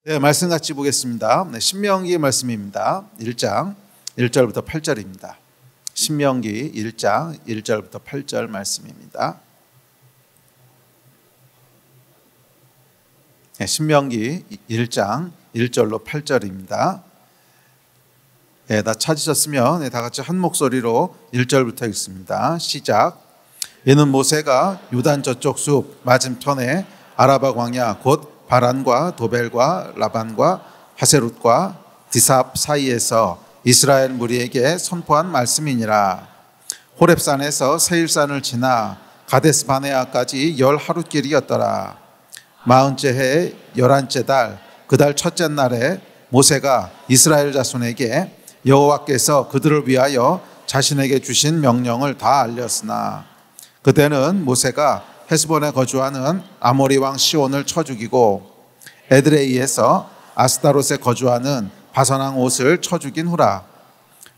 네, 말씀 같이 보겠습니다. 네, 신명기 말씀입니다. 1장 1절부터 8절입니다. 신명기 1장 1절부터 8절 말씀입니다. 네, 신명기 1장 1절로 8절입니다. 네, 다 찾으셨으면 다 같이 한 목소리로 1절부터 읽습니다. 시작. 이는 모세가 요단 저쪽 숲 맞은편에 아라바 광야 곧 바란과 도벨과 라반과 하세롯과 디삽 사이에서 이스라엘 무리에게 선포한 말씀이니라. 호렙산에서 세일산을 지나 가데스 바네아까지 10하루길이었더라. 40째 해 11째 달 그 달 첫째 날에 모세가 이스라엘 자손에게 여호와께서 그들을 위하여 자신에게 주신 명령을 다 알렸으나 그때는 모세가 헤스본에 거주하는 아모리 왕 시온을 쳐 죽이고 에드레이에서 아스타롯에 거주하는 바산 왕 롯을 쳐 죽인 후라.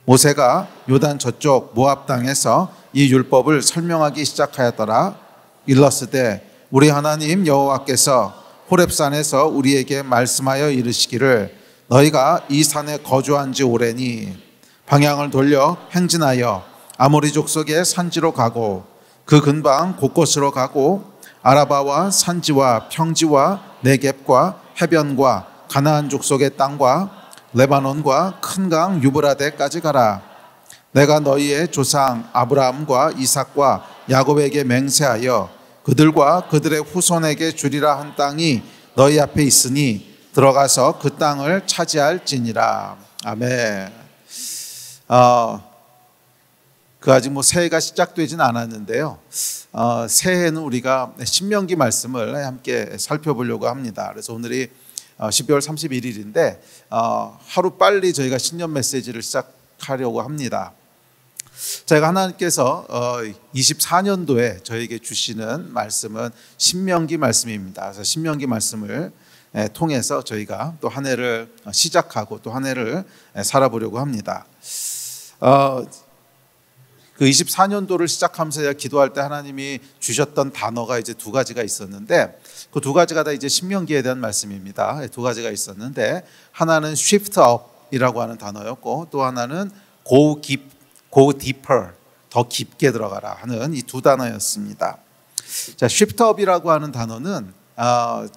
모세가 요단 저쪽 모압 땅에서 이 율법을 설명하기 시작하였더라. 일러스되 우리 하나님 여호와께서 호렙산에서 우리에게 말씀하여 이르시기를 너희가 이 산에 거주한 지 오래니 방향을 돌려 행진하여 아모리 족속의 산지로 가고 그 근방 곳곳으로 가고 아라바와 산지와 평지와 네겝과 해변과 가나안 족속의 땅과 레바논과 큰 강 유브라데까지 가라. 내가 너희의 조상 아브라함과 이삭과 야곱에게 맹세하여 그들과 그들의 후손에게 주리라 한 땅이 너희 앞에 있으니 들어가서 그 땅을 차지할지니라. 아멘. 아직 새해가 시작되진 않았는데요. 새해는 우리가 신명기 말씀을 함께 살펴보려고 합니다. 그래서 오늘이 12월 31일인데 하루 빨리 저희가 신년 메시지를 시작하려고 합니다. 제가 하나님께서 24년도에 저에게 주시는 말씀은 신명기 말씀입니다. 그래서 신명기 말씀을 통해서 저희가 또 한 해를 시작하고 또 한 해를 살아보려고 합니다. 그 24년도를 시작하면서 제가 기도할 때 하나님이 주셨던 단어가 이제 두 가지가 있었는데 그 두 가지가 다 이제 신명기에 대한 말씀입니다. 두 가지가 있었는데 하나는 shift up이라고 하는 단어였고 또 하나는 go deeper, 더 깊게 들어가라 하는 이 두 단어였습니다. 자, shift up이라고 하는 단어는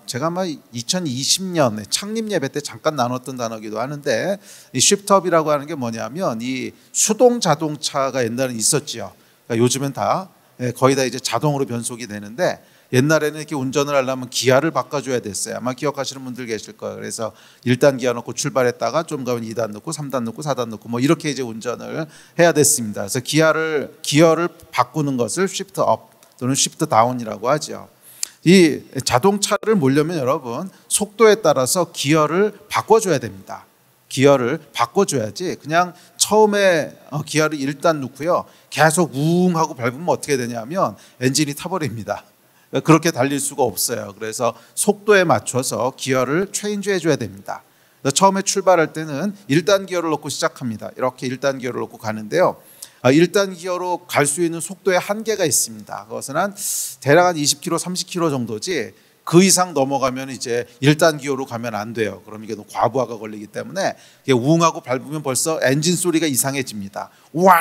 제가 아마 2020년 창립 예배 때 잠깐 나눴던 단어기도 하는데 이 shift up이라고 하는 게 뭐냐면 이 수동 자동차가 옛날에 있었지요. 그러니까 요즘엔 다 거의 다 이제 자동으로 변속이 되는데 옛날에는 이렇게 운전을 하려면 기아를 바꿔줘야 됐어요. 아마 기억하시는 분들 계실 거예요. 그래서 1단 기아 넣고 출발했다가 좀 가면 2단 넣고 3단 넣고 4단 넣고 뭐 이렇게 이제 운전을 해야 됐습니다. 그래서 기어를 바꾸는 것을 shift up 또는 shift down이라고 하죠. 이 자동차를 몰려면 여러분 속도에 따라서 기어를 바꿔줘야 됩니다. 기어를 바꿔줘야지 그냥 처음에 기어를 1단 넣고요 계속 우웅 하고 밟으면 어떻게 되냐면 엔진이 타버립니다. 그렇게 달릴 수가 없어요. 그래서 속도에 맞춰서 기어를 체인지 해줘야 됩니다. 처음에 출발할 때는 1단 기어를 넣고 시작합니다. 이렇게 1단 기어를 넣고 가는데요 1단 기어로 갈 수 있는 속도의 한계가 있습니다. 그것은 대략 한 20km, 30km 정도지 그 이상 넘어가면 이제 1단 기어로 가면 안 돼요. 그럼 이게 과부하가 걸리기 때문에 우웅하고 밟으면 벌써 엔진 소리가 이상해집니다. 왕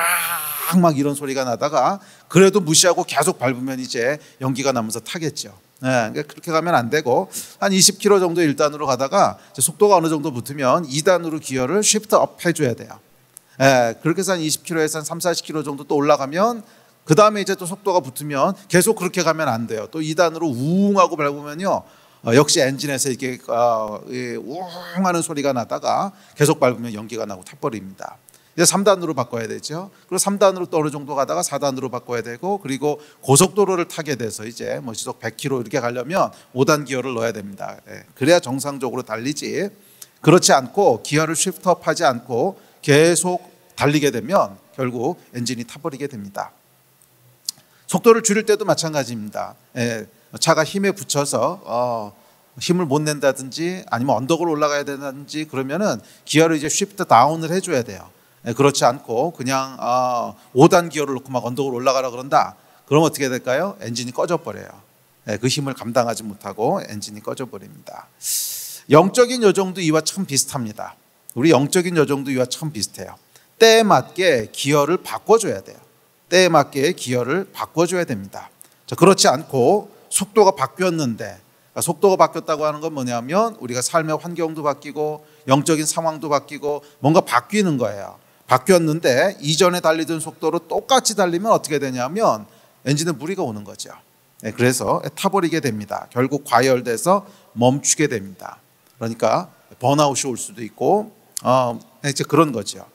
막 이런 소리가 나다가 그래도 무시하고 계속 밟으면 이제 연기가 나면서 타겠죠. 그러니까 그렇게 가면 안 되고 한 20km 정도 1단으로 가다가 속도가 어느 정도 붙으면 2단으로 기어를 쉬프트 업 해줘야 돼요. 그렇게 해서 한 20km에서 한 3, 40km 정도 또 올라가면 그 다음에 이제 또 속도가 붙으면 계속 그렇게 가면 안 돼요. 또 2단으로 우웅하고 밟으면요 역시 엔진에서 이렇게 우웅하는 소리가 나다가 계속 밟으면 연기가 나고 타버립니다. 이제 3단으로 바꿔야 되죠. 그리고 3단으로 또 어느 정도 가다가 4단으로 바꿔야 되고 그리고 고속도로를 타게 돼서 이제 뭐 시속 100km 이렇게 가려면 5단 기어를 넣어야 됩니다. 그래야 정상적으로 달리지. 그렇지 않고 기어를 쉬프트업 하지 않고 계속 달리게 되면 결국 엔진이 타버리게 됩니다. 속도를 줄일 때도 마찬가지입니다. 차가 힘에 붙여서 힘을 못 낸다든지 아니면 언덕을 올라가야 된다든지 그러면은 기어를 이제 쉬프트 다운을 해줘야 돼요. 그렇지 않고 그냥 5단 기어를 놓고 막 언덕을 올라가라 그런다. 그럼 어떻게 될까요? 엔진이 꺼져 버려요. 그 힘을 감당하지 못하고 엔진이 꺼져 버립니다. 영적인 여정도 이와 참 비슷합니다. 우리 영적인 여정도 이와 참 비슷해요. 때에 맞게 기여를 바꿔줘야 돼요. 때에 맞게 기여를 바꿔줘야 됩니다. 자, 그렇지 않고 속도가 바뀌었는데, 속도가 바뀌었다고 하는 건 뭐냐면 우리가 삶의 환경도 바뀌고 영적인 상황도 바뀌고 뭔가 바뀌는 거예요. 바뀌었는데 이전에 달리던 속도로 똑같이 달리면 어떻게 되냐면 엔진에 무리가 오는 거죠. 그래서 타버리게 됩니다. 결국 과열돼서 멈추게 됩니다. 그러니까 번아웃이 올 수도 있고 이제 그런 거죠.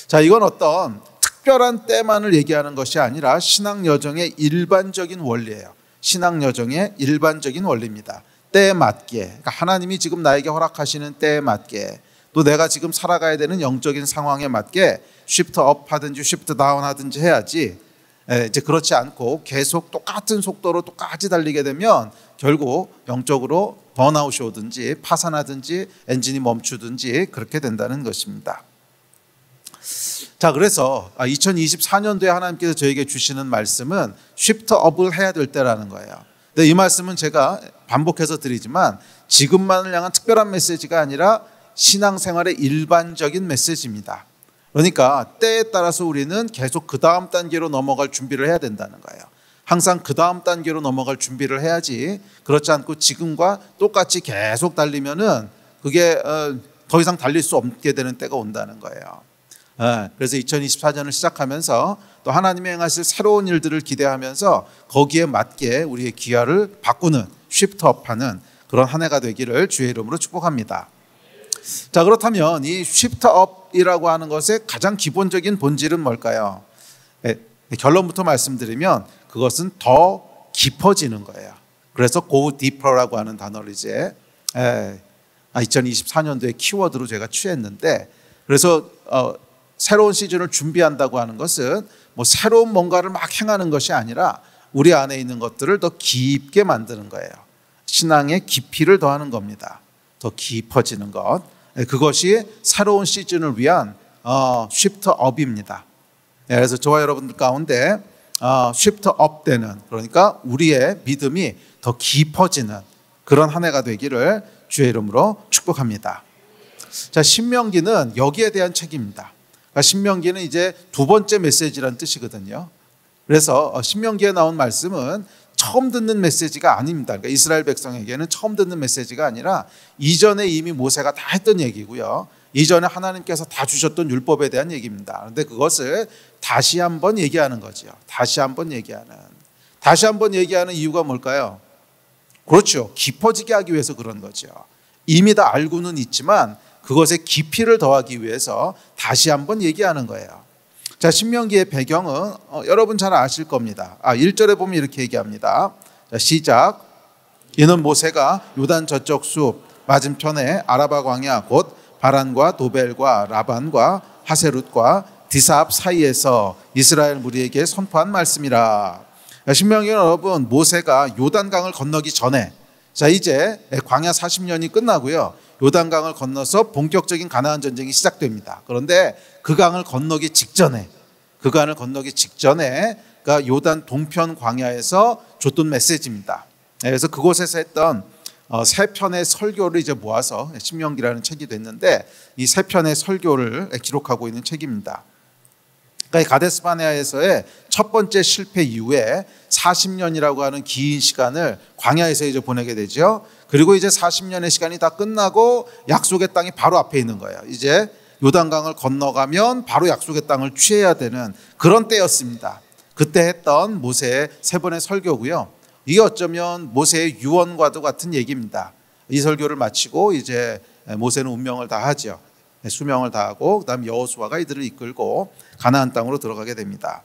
자, 이건 어떤 특별한 때만을 얘기하는 것이 아니라 신앙 여정의 일반적인 원리예요. 신앙 여정의 일반적인 원리입니다. 때에 맞게, 그러니까 하나님이 지금 나에게 허락하시는 때에 맞게, 또 내가 지금 살아가야 되는 영적인 상황에 맞게 쉬프트 업 하든지 쉬프트 다운 하든지 해야지, 이제 그렇지 않고 계속 똑같은 속도로 똑같이 달리게 되면 결국 영적으로 번아웃이 오든지 파산하든지 엔진이 멈추든지 그렇게 된다는 것입니다. 자, 그래서 2024년도에 하나님께서 저에게 주시는 말씀은 쉬프트 업을 해야 될 때라는 거예요. 근데 이 말씀은 제가 반복해서 드리지만 지금만을 향한 특별한 메시지가 아니라 신앙생활의 일반적인 메시지입니다. 그러니까 때에 따라서 우리는 계속 그 다음 단계로 넘어갈 준비를 해야 된다는 거예요. 항상 그 다음 단계로 넘어갈 준비를 해야지, 그렇지 않고 지금과 똑같이 계속 달리면은 그게 더 이상 달릴 수 없게 되는 때가 온다는 거예요. 그래서 2024년을 시작하면서 또 하나님이 행하실 새로운 일들을 기대하면서 거기에 맞게 우리의 기여를 바꾸는 쉬프트업하는 그런 한 해가 되기를 주의 이름으로 축복합니다. 자, 그렇다면 이 쉬프트업이라고 하는 것의 가장 기본적인 본질은 뭘까요? 결론부터 말씀드리면 그것은 더 깊어지는 거예요. 그래서 go deeper라고 하는 단어를 이제 2024년도의 키워드로 제가 취했는데, 그래서 새로운 시즌을 준비한다고 하는 것은 뭐 새로운 뭔가를 막 행하는 것이 아니라 우리 안에 있는 것들을 더 깊게 만드는 거예요. 신앙의 깊이를 더하는 겁니다. 더 깊어지는 것. 그것이 새로운 시즌을 위한 쉬프트업입니다. 그래서 저와 여러분들 가운데 쉬프트업 되는, 그러니까 우리의 믿음이 더 깊어지는 그런 한 해가 되기를 주의 이름으로 축복합니다. 자, 신명기는 여기에 대한 책입니다. 그러니까 신명기는 이제 두 번째 메시지라는 뜻이거든요. 그래서 신명기에 나온 말씀은 처음 듣는 메시지가 아닙니다. 그러니까 이스라엘 백성에게는 처음 듣는 메시지가 아니라 이전에 이미 모세가 다 했던 얘기고요. 이전에 하나님께서 다 주셨던 율법에 대한 얘기입니다. 그런데 그것을 다시 한번 얘기하는 거죠. 다시 한번 얘기하는 이유가 뭘까요? 그렇죠. 깊어지게 하기 위해서 그런 거죠. 이미 다 알고는 있지만 그것의 깊이를 더하기 위해서 다시 한번 얘기하는 거예요. 자, 신명기의 배경은 여러분 잘 아실 겁니다. 1절에 보면 이렇게 얘기합니다. 자, 시작. 이는 모세가 요단 저쪽 숲 맞은편에 아라바 광야 곧 바란과 도벨과 라반과 하세룻과 디사압 사이에서 이스라엘 무리에게 선포한 말씀이라. 신명기는 여러분 모세가 요단강을 건너기 전에, 자, 이제 광야 40년이 끝나고요. 요단강을 건너서 본격적인 가나안 전쟁이 시작됩니다. 그런데 그 강을 건너기 직전에, 그러니까 요단 동편 광야에서 줬던 메시지입니다. 그래서 그곳에서 했던 세 편의 설교를 이제 모아서 신명기라는 책이 됐는데, 이 세 편의 설교를 기록하고 있는 책입니다. 그러니까 가데스 바네아에서의 첫 번째 실패 이후에 40년이라고 하는 긴 시간을 광야에서 이제 보내게 되죠. 그리고 이제 40년의 시간이 다 끝나고 약속의 땅이 바로 앞에 있는 거예요. 이제 요단강을 건너가면 바로 약속의 땅을 취해야 되는 그런 때였습니다. 그때 했던 모세의 세 번의 설교고요. 이게 어쩌면 모세의 유언과도 같은 얘기입니다. 이 설교를 마치고 이제 모세는 운명을 다하죠. 수명을 다하고 그다음 여호수아가 이들을 이끌고 가나안 땅으로 들어가게 됩니다.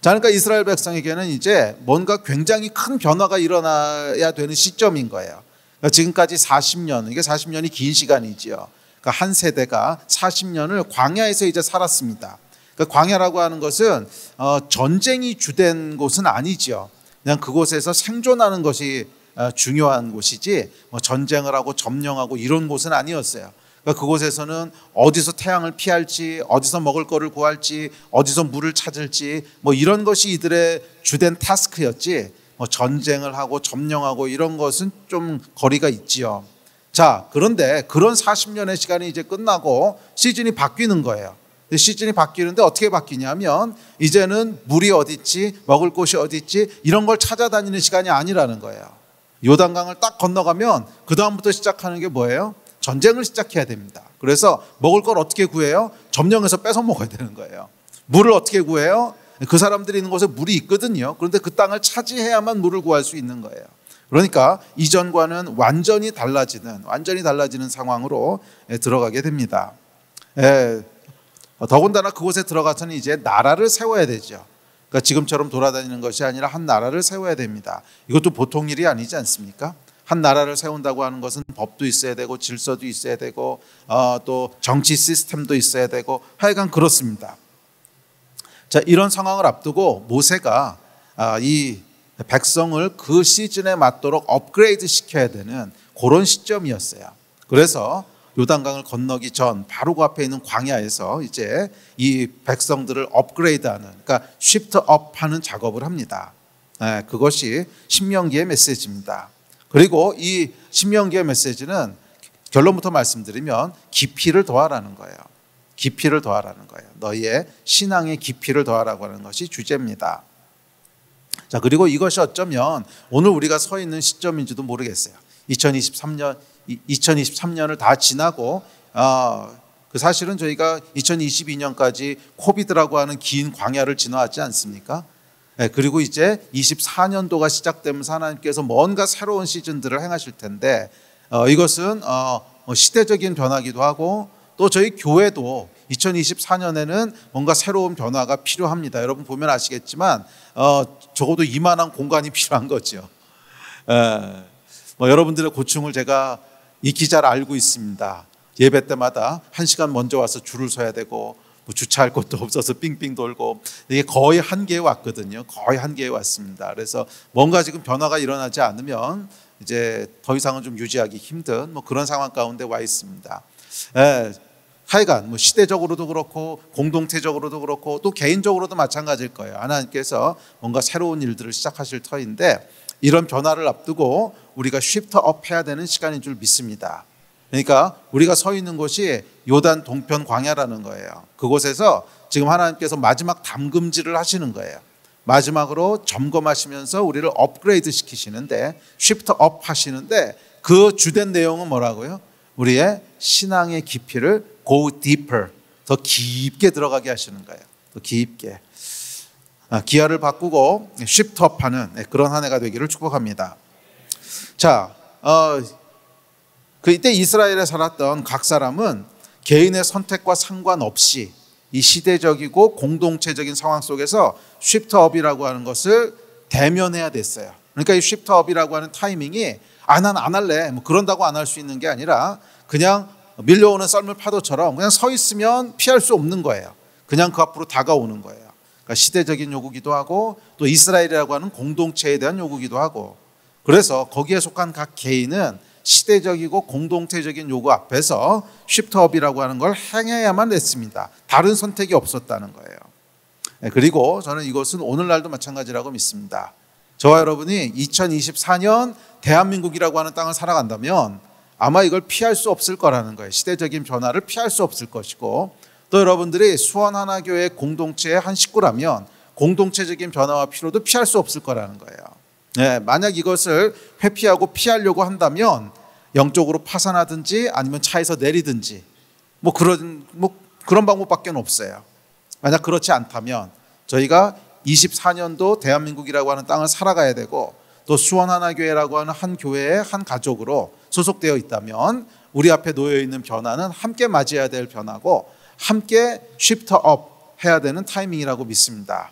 자, 그러니까 이스라엘 백성에게는 이제 뭔가 굉장히 큰 변화가 일어나야 되는 시점인 거예요. 그러니까 지금까지 40년, 이게 40년이 긴 시간이지요. 그러니까 한 세대가 40년을 광야에서 이제 살았습니다. 그러니까 광야라고 하는 것은 전쟁이 주된 곳은 아니지요. 그냥 그곳에서 생존하는 것이 중요한 곳이지 뭐 전쟁을 하고 점령하고 이런 곳은 아니었어요. 그러니까 그곳에서는 어디서 태양을 피할지, 어디서 먹을 거를 구할지, 어디서 물을 찾을지 뭐 이런 것이 이들의 주된 타스크였지 뭐 전쟁을 하고 점령하고 이런 것은 좀 거리가 있지요. 자, 그런데 그런 40년의 시간이 이제 끝나고 시즌이 바뀌는 거예요. 시즌이 바뀌는데 어떻게 바뀌냐면 이제는 물이 어디 있지, 먹을 곳이 어디 있지, 이런 걸 찾아다니는 시간이 아니라는 거예요. 요단강을 딱 건너가면 그 다음부터 시작하는 게 뭐예요? 전쟁을 시작해야 됩니다. 그래서 먹을 걸 어떻게 구해요? 점령해서 뺏어 먹어야 되는 거예요. 물을 어떻게 구해요? 그 사람들이 있는 곳에 물이 있거든요. 그런데 그 땅을 차지해야만 물을 구할 수 있는 거예요. 그러니까 이전과는 완전히 달라지는 상황으로 들어가게 됩니다. 더군다나 그곳에 들어가서는 이제 나라를 세워야 되죠. 그러니까 지금처럼 돌아다니는 것이 아니라 한 나라를 세워야 됩니다. 이것도 보통 일이 아니지 않습니까? 한 나라를 세운다고 하는 것은 법도 있어야 되고 질서도 있어야 되고 또 정치 시스템도 있어야 되고 하여간 그렇습니다. 자, 이런 상황을 앞두고 모세가 이 백성을 그 시즌에 맞도록 업그레이드 시켜야 되는 그런 시점이었어요. 그래서 요단강을 건너기 전 바로 그 앞에 있는 광야에서 이제 이 백성들을 업그레이드하는, 그러니까 쉬프트업하는 작업을 합니다. 그것이 신명기의 메시지입니다. 그리고 이 신명기의 메시지는 결론부터 말씀드리면 깊이를 더하라는 거예요. 깊이를 더하라는 거예요. 너희의 신앙의 깊이를 더하라고 하는 것이 주제입니다. 자, 그리고 이것이 어쩌면 오늘 우리가 서 있는 시점인지도 모르겠어요. 2023년을 다 지나고 사실은 저희가 2022년까지 코비드라고 하는 긴 광야를 지나왔지 않습니까? 그리고 이제 24년도가 시작되면서 하나님께서 뭔가 새로운 시즌들을 행하실 텐데 이것은 시대적인 변화기도 하고 또 저희 교회도 2024년에는 뭔가 새로운 변화가 필요합니다. 여러분 보면 아시겠지만 적어도 이만한 공간이 필요한 거죠. 여러분들의 고충을 제가 익히 잘 알고 있습니다. 예배 때마다 1시간 먼저 와서 줄을 서야 되고 주차할 곳도 없어서 빙빙 돌고 이게 거의 한계에 왔거든요. 거의 한계에 왔습니다. 그래서 뭔가 지금 변화가 일어나지 않으면 이제 더 이상은 좀 유지하기 힘든 그런 상황 가운데 와 있습니다. 하여간 시대적으로도 그렇고 공동체적으로도 그렇고 또 개인적으로도 마찬가지일 거예요. 하나님께서 뭔가 새로운 일들을 시작하실 터인데 이런 변화를 앞두고 우리가 쉬프트업 해야 되는 시간인 줄 믿습니다. 그러니까 우리가 서 있는 곳이 요단 동편 광야라는 거예요. 그곳에서 지금 하나님께서 마지막 담금질을 하시는 거예요. 마지막으로 점검하시면서 우리를 업그레이드 시키시는데 쉬프트업 하시는데 그 주된 내용은 뭐라고요? 우리의 신앙의 깊이를 go deeper, 더 깊게 들어가게 하시는 거예요. 더 깊게. 기아를 바꾸고 쉬프트업하는 그런 한 해가 되기를 축복합니다. 자, 이때 이스라엘에 살았던 각 사람은 개인의 선택과 상관없이 이 시대적이고 공동체적인 상황 속에서 쉬프트업이라고 하는 것을 대면해야 됐어요. 그러니까 이 쉬프트업이라고 하는 타이밍이 난 안 할래 그런다고 안 할 수 있는 게 아니라 그냥 밀려오는 썰물 파도처럼 그냥 서 있으면 피할 수 없는 거예요. 그냥 그 앞으로 다가오는 거예요. 그러니까 시대적인 요구기도 하고 또 이스라엘이라고 하는 공동체에 대한 요구기도 하고 그래서 거기에 속한 각 개인은 시대적이고 공동체적인 요구 앞에서 쉬프트업이라고 하는 걸 행해야만 됐습니다. 다른 선택이 없었다는 거예요. 그리고 저는 이것은 오늘날도 마찬가지라고 믿습니다. 저와 여러분이 2024년 대한민국이라고 하는 땅을 살아간다면 아마 이걸 피할 수 없을 거라는 거예요. 시대적인 변화를 피할 수 없을 것이고 또 여러분들이 수원하나교회 공동체의 한 식구라면 공동체적인 변화와 피로도 피할 수 없을 거라는 거예요. 만약 이것을 회피하고 피하려고 한다면 영적으로 파산하든지 아니면 차에서 내리든지 그런 방법밖에 없어요. 만약 그렇지 않다면 저희가 24년도 대한민국이라고 하는 땅을 살아가야 되고 또 수원하나교회라고 하는 한 교회의 한 가족으로 소속되어 있다면 우리 앞에 놓여 있는 변화는 함께 맞이해야 될 변화고 함께 쉬프트업 해야 되는 타이밍이라고 믿습니다.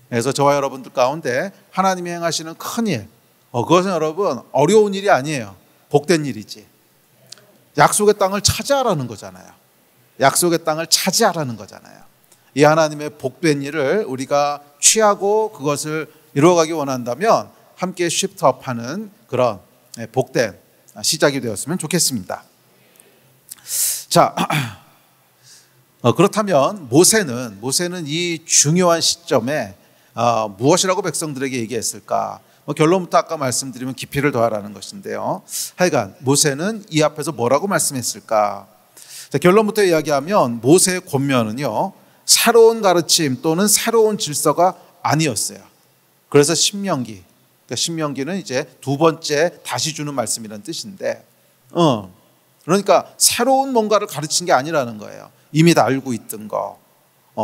그래서 저와 여러분들 가운데 하나님이 행하시는 큰 일, 그것은 여러분 어려운 일이 아니에요. 복된 일이지. 약속의 땅을 차지하라는 거잖아요. 약속의 땅을 차지하라는 거잖아요. 이 하나님의 복된 일을 우리가 취하고 그것을 이루어가기 원한다면 함께 쉬프트업하는 그런 복된 시작이 되었으면 좋겠습니다. 자, 그렇다면 모세는 이 중요한 시점에 무엇이라고 백성들에게 얘기했을까? 결론부터 아까 말씀드리면 깊이를 더하라는 것인데요. 하여간 모세는 이 앞에서 뭐라고 말씀했을까? 자, 결론부터 이야기하면 모세의 권면은요, 새로운 가르침 또는 새로운 질서가 아니었어요. 그래서 신명기, 그러니까 신명기는 이제 두 번째 다시 주는 말씀이라는 뜻인데, 그러니까 새로운 뭔가를 가르친 게 아니라는 거예요. 이미 다 알고 있던 거,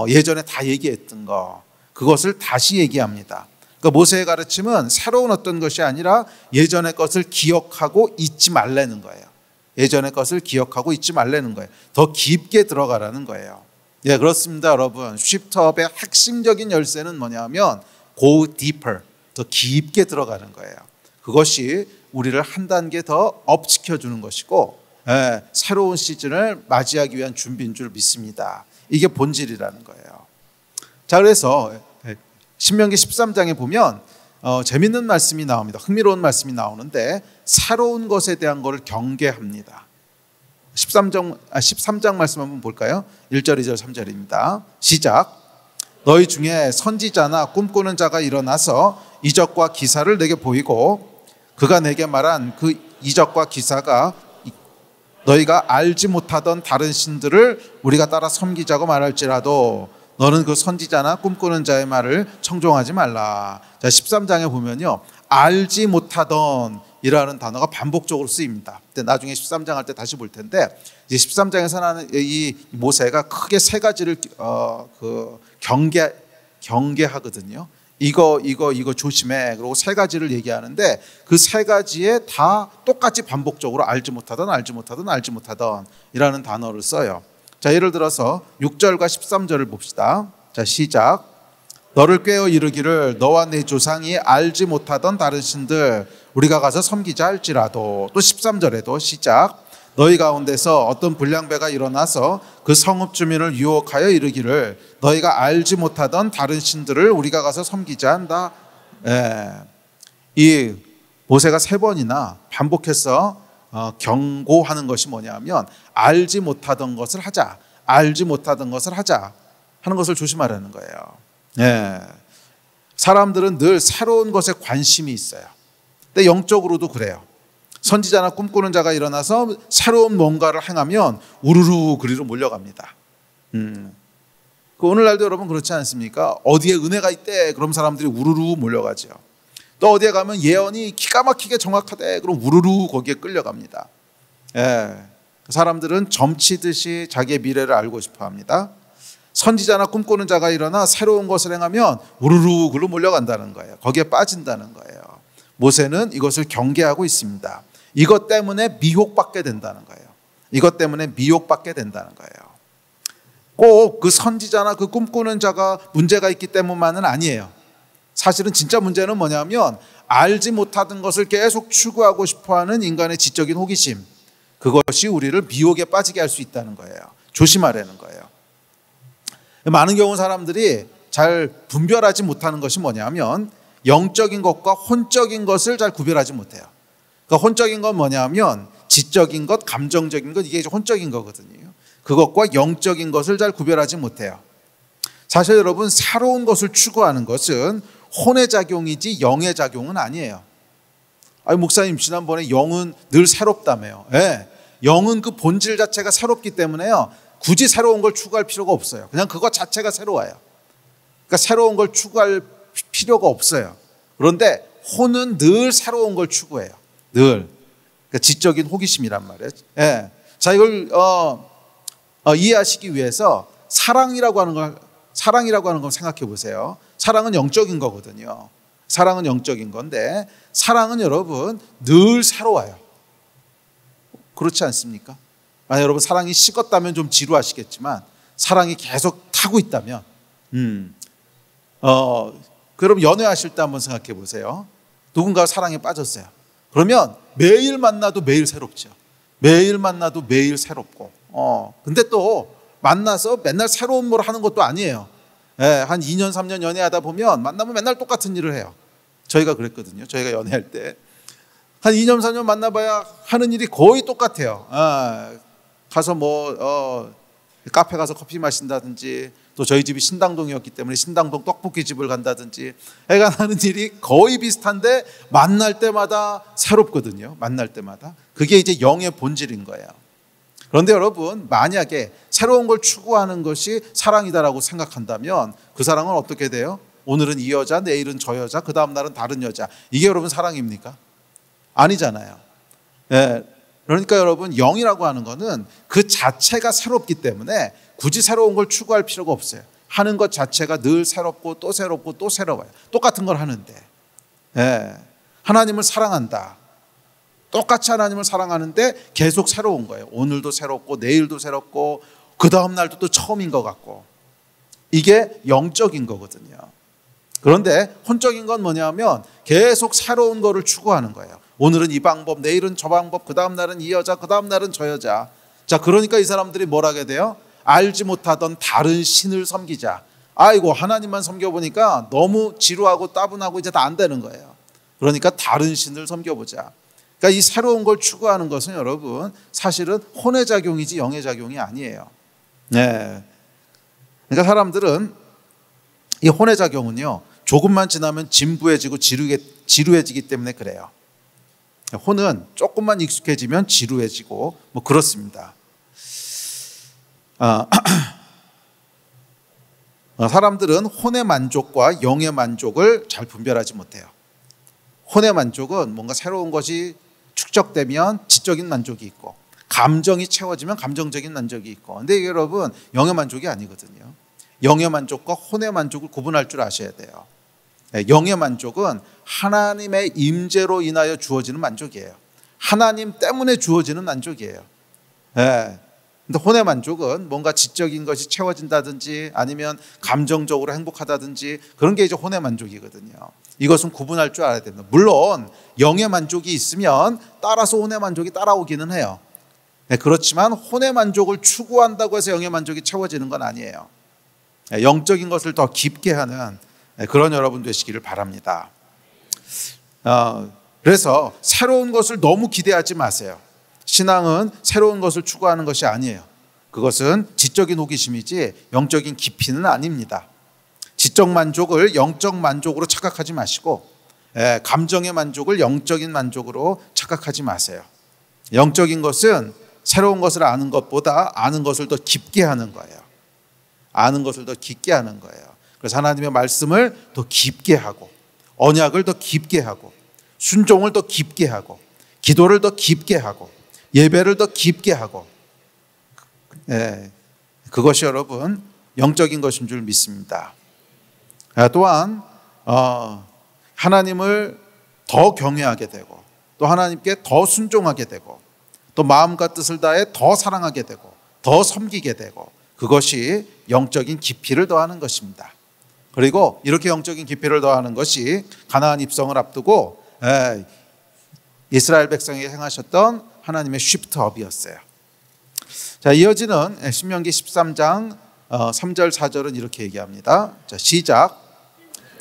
예전에 다 얘기했던 거, 그것을 다시 얘기합니다. 그러니까 모세의 가르침은 새로운 어떤 것이 아니라 예전의 것을 기억하고 잊지 말라는 거예요. 예전의 것을 기억하고 잊지 말라는 거예요. 더 깊게 들어가라는 거예요. 예, 그렇습니다, 여러분. 쉬프트업의 핵심적인 열쇠는 뭐냐면 go deeper, 더 깊게 들어가는 거예요. 그것이 우리를 한 단계 더 업시켜주는 것이고, 예, 새로운 시즌을 맞이하기 위한 준비인 줄 믿습니다. 이게 본질이라는 거예요. 자, 그래서 신명기 13장에 보면 재밌는 말씀이 나옵니다. 흥미로운 말씀이 나오는데 새로운 것에 대한 것을 경계합니다. 13장 말씀 한번 볼까요? 1절, 2절, 3절입니다. 시작. 너희 중에 선지자나 꿈꾸는 자가 일어나서 이적과 기사를 내게 보이고 그가 내게 말한 그 이적과 기사가 너희가 알지 못하던 다른 신들을 우리가 따라 섬기자고 말할지라도 너는 그 선지자나 꿈꾸는 자의 말을 청종하지 말라. 자, 13장에 보면요, 알지 못하던 이라는 단어가 반복적으로 쓰입니다. 근데 나중에 13장 할 때 다시 볼 텐데, 이제 13장에서는 이 모세가 크게 세 가지를 경계하거든요. 이거 조심해. 그리고 세 가지를 얘기하는데 그 세 가지에 다 똑같이 반복적으로 알지 못하던 이라는 단어를 써요. 자, 예를 들어서 6절과 13절을 봅시다. 자, 시작. 너를 꾀어 이르기를 너와 내 조상이 알지 못하던 다른 신들 우리가 가서 섬기자 할지라도. 또 13절에도 시작. 너희 가운데서 어떤 불량배가 일어나서 그 성읍 주민을 유혹하여 이르기를 너희가 알지 못하던 다른 신들을 우리가 가서 섬기자 한다. 이 모세가 세 번이나 반복해서 경고하는 것이 뭐냐면 알지 못하던 것을 하자, 알지 못하던 것을 하자 하는 것을 조심하라는 거예요. 사람들은 늘 새로운 것에 관심이 있어요. 근데 영적으로도 그래요. 선지자나 꿈꾸는 자가 일어나서 새로운 뭔가를 행하면 우르르 그리로 몰려갑니다. 오늘날도 여러분 그렇지 않습니까? 어디에 은혜가 있대, 그럼 사람들이 우르르 몰려가죠. 또 어디에 가면 예언이 기가 막히게 정확하대, 그럼 우르르 거기에 끌려갑니다. 사람들은 점치듯이 자기의 미래를 알고 싶어합니다. 선지자나 꿈꾸는 자가 일어나 새로운 것을 행하면 우르르 그로 몰려간다는 거예요. 거기에 빠진다는 거예요. 모세는 이것을 경계하고 있습니다. 이것 때문에 미혹받게 된다는 거예요. 이것 때문에 미혹받게 된다는 거예요. 꼭 그 선지자나 그 꿈꾸는 자가 문제가 있기 때문만은 아니에요. 사실은 진짜 문제는 뭐냐면 알지 못하던 것을 계속 추구하고 싶어하는 인간의 지적인 호기심, 그것이 우리를 미혹에 빠지게 할 수 있다는 거예요. 조심하라는 거예요. 많은 경우 사람들이 잘 분별하지 못하는 것이 뭐냐면 영적인 것과 혼적인 것을 잘 구별하지 못해요. 그러니까 혼적인 건 뭐냐면 지적인 것, 감정적인 것, 이게 혼적인 거거든요. 그것과 영적인 것을 잘 구별하지 못해요. 사실 여러분, 새로운 것을 추구하는 것은 혼의 작용이지 영의 작용은 아니에요. 목사님 지난번에 영은 늘 새롭다며요. 영은 그 본질 자체가 새롭기 때문에요, 굳이 새로운 걸 추구할 필요가 없어요. 그냥 그것 자체가 새로워요. 그러니까 새로운 걸 추구할 필요가 없어요. 그런데 혼은 늘 새로운 걸 추구해요. 늘. 그러니까 지적인 호기심이란 말이에요. 자, 이걸 이해하시기 위해서 사랑이라고 하는 걸 생각해 보세요. 사랑은 영적인 거거든요. 사랑은 영적인 건데 사랑은 여러분 늘 새로워요. 그렇지 않습니까? 만약 여러분 사랑이 식었다면 좀 지루하시겠지만 사랑이 계속 타고 있다면 그럼 연애하실 때 한번 생각해 보세요. 누군가 사랑에 빠졌어요. 그러면 매일 만나도 매일 새롭죠. 매일 만나도 매일 새롭고 근데 또 만나서 맨날 새로운 걸 하는 것도 아니에요. 한 2년 3년 연애하다 보면 만나면 맨날 똑같은 일을 해요. 저희가 그랬거든요. 저희가 연애할 때 한 2년 3년 만나봐야 하는 일이 거의 똑같아요. 가서 카페 가서 커피 마신다든지, 또 저희 집이 신당동이었기 때문에 신당동 떡볶이집을 간다든지, 애가 하는 일이 거의 비슷한데 만날 때마다 새롭거든요. 만날 때마다. 그게 이제 영의 본질인 거예요. 그런데 여러분, 만약에 새로운 걸 추구하는 것이 사랑이다라고 생각한다면 그 사랑은 어떻게 돼요? 오늘은 이 여자, 내일은 저 여자, 그 다음 날은 다른 여자. 이게 여러분 사랑입니까? 아니잖아요. 예. 그러니까 여러분, 영이라고 하는 거는 그 자체가 새롭기 때문에 굳이 새로운 걸 추구할 필요가 없어요. 하는 것 자체가 늘 새롭고 또 새롭고 또 새로워요. 똑같은 걸 하는데. 예. 하나님을 사랑한다. 똑같이 하나님을 사랑하는데 계속 새로운 거예요. 오늘도 새롭고 내일도 새롭고 그 다음 날도 또 처음인 것 같고. 이게 영적인 거거든요. 그런데 혼적인 건 뭐냐면 계속 새로운 거를 추구하는 거예요. 오늘은 이 방법, 내일은 저 방법, 그 다음 날은 이 여자, 그 다음 날은 저 여자. 자, 그러니까 이 사람들이 뭘 하게 돼요? 알지 못하던 다른 신을 섬기자. 아이고, 하나님만 섬겨보니까 너무 지루하고 따분하고 이제 다 안 되는 거예요. 그러니까 다른 신을 섬겨보자. 그러니까 이 새로운 걸 추구하는 것은 여러분 사실은 혼의 작용이지 영의 작용이 아니에요. 네. 그러니까 사람들은 이 혼의 작용은요, 조금만 지나면 진부해지고 지루해지기 때문에 그래요. 혼은 조금만 익숙해지면 지루해지고 뭐 그렇습니다. 사람들은 혼의 만족과 영의 만족을 잘 분별하지 못해요. 혼의 만족은 뭔가 새로운 것이 축적되면 지적인 만족이 있고, 감정이 채워지면 감정적인 만족이 있고. 근데 이게 여러분 영의 만족이 아니거든요. 영의 만족과 혼의 만족을 구분할 줄 아셔야 돼요. 영의 만족은 하나님의 임재로 인하여 주어지는 만족이에요. 하나님 때문에 주어지는 만족이에요. 근데 혼의 만족은 뭔가 지적인 것이 채워진다든지 아니면 감정적으로 행복하다든지 그런 게 이제 혼의 만족이거든요. 이것은 구분할 줄 알아야 됩니다. 물론 영의 만족이 있으면 따라서 혼의 만족이 따라오기는 해요. 그렇지만 혼의 만족을 추구한다고 해서 영의 만족이 채워지는 건 아니에요. 영적인 것을 더 깊게 하는 그런 여러분 되시기를 바랍니다. 그래서 새로운 것을 너무 기대하지 마세요. 신앙은 새로운 것을 추구하는 것이 아니에요. 그것은 지적인 호기심이지 영적인 깊이는 아닙니다. 지적 만족을 영적 만족으로 착각하지 마시고 감정의 만족을 영적인 만족으로 착각하지 마세요. 영적인 것은 새로운 것을 아는 것보다 아는 것을 더 깊게 하는 거예요. 아는 것을 더 깊게 하는 거예요. 그래서 하나님의 말씀을 더 깊게 하고, 언약을 더 깊게 하고, 순종을 더 깊게 하고, 기도를 더 깊게 하고, 예배를 더 깊게 하고, 그것이 여러분 영적인 것인 줄 믿습니다. 또한 하나님을 더 경외하게 되고, 또 하나님께 더 순종하게 되고, 또 마음과 뜻을 다해 더 사랑하게 되고, 더 섬기게 되고, 그것이 영적인 깊이를 더하는 것입니다. 그리고 이렇게 영적인 깊이를 더하는 것이 가나안 입성을 앞두고 이스라엘 백성에게 행하셨던 하나님의 쉬프트업이었어요. 자, 이어지는 신명기 13장 3절 4절은 이렇게 얘기합니다. 자, 시작.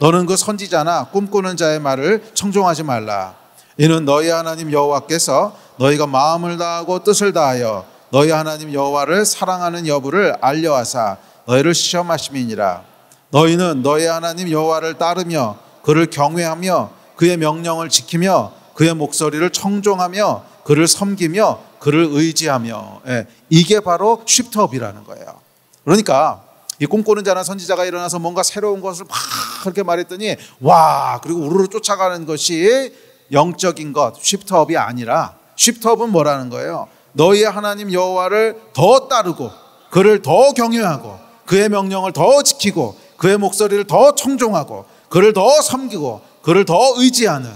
너는 그 선지자나 꿈꾸는 자의 말을 청종하지 말라. 이는 너희 하나님 여호와께서 너희가 마음을 다하고 뜻을 다하여 너희 하나님 여호와를 사랑하는 여부를 알려하사 너희를 시험하심이니라. 너희는 너희 하나님 여호와를 따르며 그를 경외하며 그의 명령을 지키며 그의 목소리를 청종하며 그를 섬기며 그를 의지하며. 이게 바로 쉬프트업이라는 거예요. 그러니까 이 꿈꾸는 자나 선지자가 일어나서 뭔가 새로운 것을 막 그렇게 말했더니 와, 그리고 우르르 쫓아가는 것이 영적인 것, 쉬프트업이 아니라, 쉬프트업은 뭐라는 거예요? 너희 하나님 여호와를 더 따르고 그를 더 경외하고 그의 명령을 더 지키고 그의 목소리를 더 청종하고 그를 더 섬기고 그를 더 의지하는,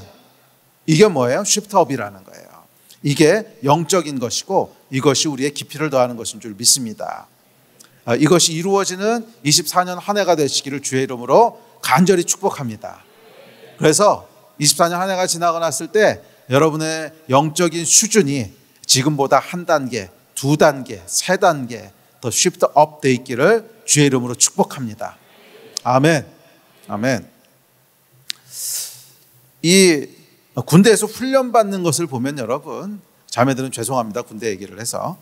이게 뭐예요? 쉬프트업이라는 거예요. 이게 영적인 것이고 이것이 우리의 깊이를 더하는 것인 줄 믿습니다. 이것이 이루어지는 24년 한 해가 되시기를 주의 이름으로 간절히 축복합니다. 그래서 24년 한 해가 지나고 났을 때 여러분의 영적인 수준이 지금보다 한 단계, 두 단계, 세 단계 더 쉬프트업 돼 있기를 주의 이름으로 축복합니다. 아멘. 아멘. 이 군대에서 훈련받는 것을 보면 여러분, 자매들은 죄송합니다. 군대 얘기를 해서.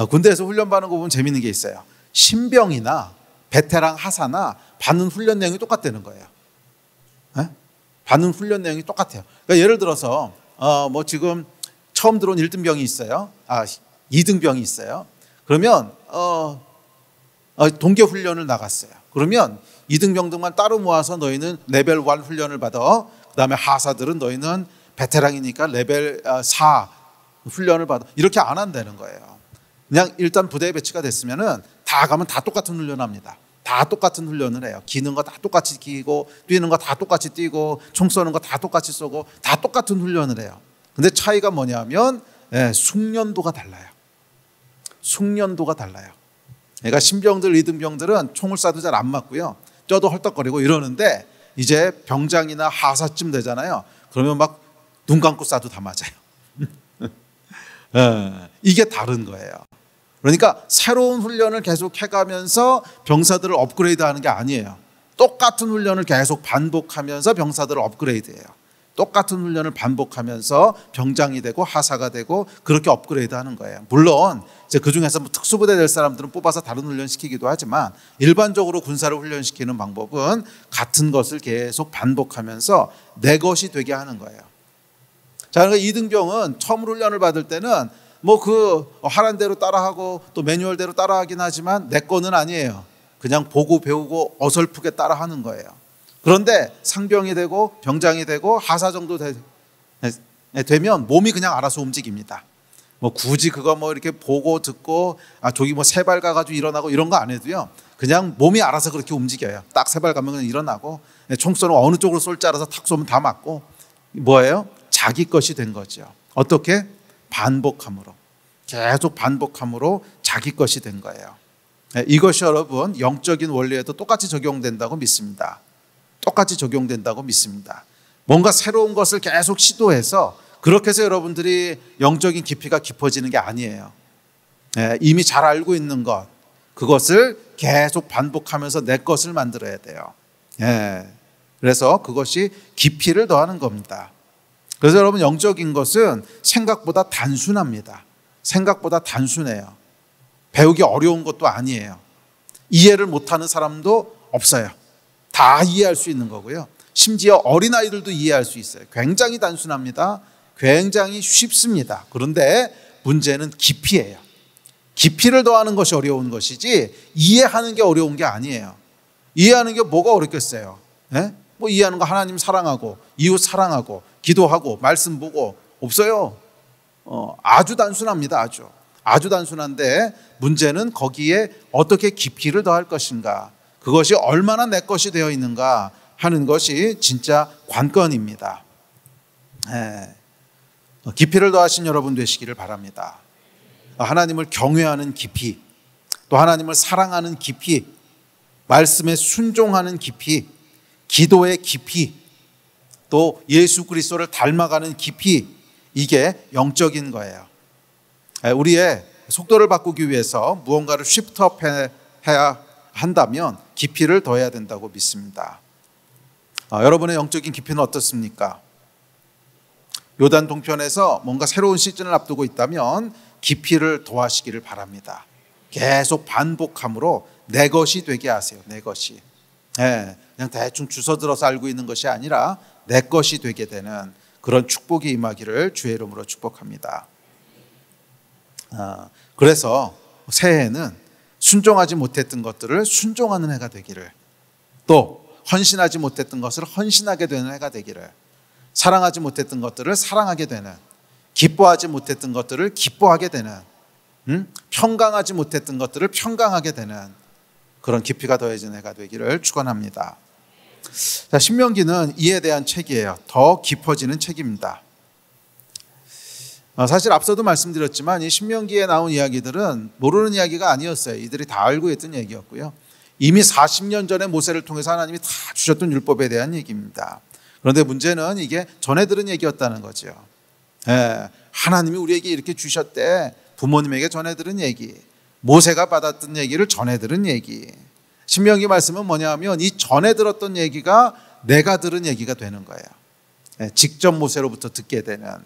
군대에서 훈련받는 거 보면 재밌는 게 있어요. 신병이나 베테랑 하사나 받는 훈련 내용이 똑같다는 거예요. 네? 받는 훈련 내용이 똑같아요. 그러니까 예를 들어서 뭐 지금 처음 들어온 1등병이 있어요. 2등병이 있어요. 그러면 동계 훈련을 나갔어요. 그러면 2등병들만 따로 모아서 너희는 레벨 1 훈련을 받아. 그다음에 하사들은 너희는 베테랑이니까 레벨 4 훈련을 받아. 이렇게 안 한다는 거예요. 그냥 일단 부대에 배치가 됐으면은 다 가면 다 똑같은 훈련을 합니다. 다 똑같은 훈련을 해요. 기는 거 다 똑같이 기고, 뛰는 거 다 똑같이 뛰고, 총 쏘는 거 다 똑같이 쏘고, 다 똑같은 훈련을 해요. 근데 차이가 뭐냐면 숙련도가 달라요. 숙련도가 달라요. 그러니까 신병들, 2등병들은 총을 쏴도 잘 안 맞고요. 쪄도 헐떡거리고 이러는데 이제 병장이나 하사쯤 되잖아요. 그러면 막 눈 감고 쏴도 다 맞아요. 이게 다른 거예요. 그러니까 새로운 훈련을 계속 해가면서 병사들을 업그레이드하는 게 아니에요. 똑같은 훈련을 계속 반복하면서 병사들을 업그레이드해요. 똑같은 훈련을 반복하면서 병장이 되고 하사가 되고 그렇게 업그레이드하는 거예요. 물론 이제 그 중에서 뭐 특수부대 될 사람들은 뽑아서 다른 훈련 시키기도 하지만 일반적으로 군사를 훈련시키는 방법은 같은 것을 계속 반복하면서 내 것이 되게 하는 거예요. 자, 그러니까 이등병은 처음 훈련을 받을 때는 뭐 그 하란 대로 따라하고 또 매뉴얼대로 따라하긴 하지만 내 거는 아니에요. 그냥 보고 배우고 어설프게 따라하는 거예요. 그런데 상병이 되고 병장이 되고 하사 정도 되면 몸이 그냥 알아서 움직입니다. 뭐 굳이 그거 뭐 이렇게 보고 듣고 저기 뭐 세 발 가가지고 일어나고 이런 거 안 해도요. 그냥 몸이 알아서 그렇게 움직여요. 딱 세 발 가면 그냥 일어나고 총 쏘는 어느 쪽으로 쏠지 알아서 탁 쏘면 다 맞고 뭐예요? 자기 것이 된 거죠. 어떻게? 반복함으로. 계속 반복함으로 자기 것이 된 거예요. 이것이 여러분 영적인 원리에도 똑같이 적용된다고 믿습니다. 똑같이 적용된다고 믿습니다. 뭔가 새로운 것을 계속 시도해서 그렇게 해서 여러분들이 영적인 깊이가 깊어지는 게 아니에요. 이미 잘 알고 있는 것, 그것을 계속 반복하면서 내 것을 만들어야 돼요. 그래서 그것이 깊이를 더하는 겁니다. 그래서 여러분 영적인 것은 생각보다 단순합니다. 생각보다 단순해요. 배우기 어려운 것도 아니에요. 이해를 못하는 사람도 없어요. 다 이해할 수 있는 거고요. 심지어 어린아이들도 이해할 수 있어요. 굉장히 단순합니다. 굉장히 쉽습니다. 그런데 문제는 깊이예요. 깊이를 더하는 것이 어려운 것이지 이해하는 게 어려운 게 아니에요. 이해하는 게 뭐가 어렵겠어요? 뭐 이해하는 거 하나님 사랑하고 이웃 사랑하고 기도하고 말씀 보고 없어요. 아주 단순합니다. 아주 단순한데 문제는 거기에 어떻게 깊이를 더할 것인가, 그것이 얼마나 내 것이 되어 있는가 하는 것이 진짜 관건입니다. 깊이를 더하신 여러분 되시기를 바랍니다. 하나님을 경외하는 깊이, 또 하나님을 사랑하는 깊이, 말씀에 순종하는 깊이, 기도의 깊이, 또 예수 그리스도를 닮아가는 깊이, 이게 영적인 거예요. 우리의 속도를 바꾸기 위해서 무언가를 쉬프트업 해야 한다면 깊이를 더해야 된다고 믿습니다. 여러분의 영적인 깊이는 어떻습니까? 요단 동편에서 뭔가 새로운 시즌을 앞두고 있다면 깊이를 더하시기를 바랍니다. 계속 반복함으로 내 것이 되게 하세요. 내 것이. 그냥 대충 주워들어서 알고 있는 것이 아니라 내 것이 되게 되는 그런 축복이 임하기를 주의 이름으로 축복합니다. 그래서 새해에는 순종하지 못했던 것들을 순종하는 해가 되기를, 또 헌신하지 못했던 것을 헌신하게 되는 해가 되기를, 사랑하지 못했던 것들을 사랑하게 되는, 기뻐하지 못했던 것들을 기뻐하게 되는, 평강하지 못했던 것들을 평강하게 되는 그런 깊이가 더해진 해가 되기를 축원합니다. 자, 신명기는 이에 대한 책이에요. 더 깊어지는 책입니다. 사실 앞서도 말씀드렸지만 이 신명기에 나온 이야기들은 모르는 이야기가 아니었어요. 이들이 다 알고 있던 얘기였고요. 이미 40년 전에 모세를 통해서 하나님이 다 주셨던 율법에 대한 얘기입니다. 그런데 문제는 이게 전해 들은 얘기였다는 거죠. 하나님이 우리에게 이렇게 주셨대. 부모님에게 전해 들은 얘기, 모세가 받았던 얘기를 전해 들은 얘기. 신명기 말씀은 뭐냐 하면 이 전해 들었던 얘기가 내가 들은 얘기가 되는 거예요. 직접 모세로부터 듣게 되는,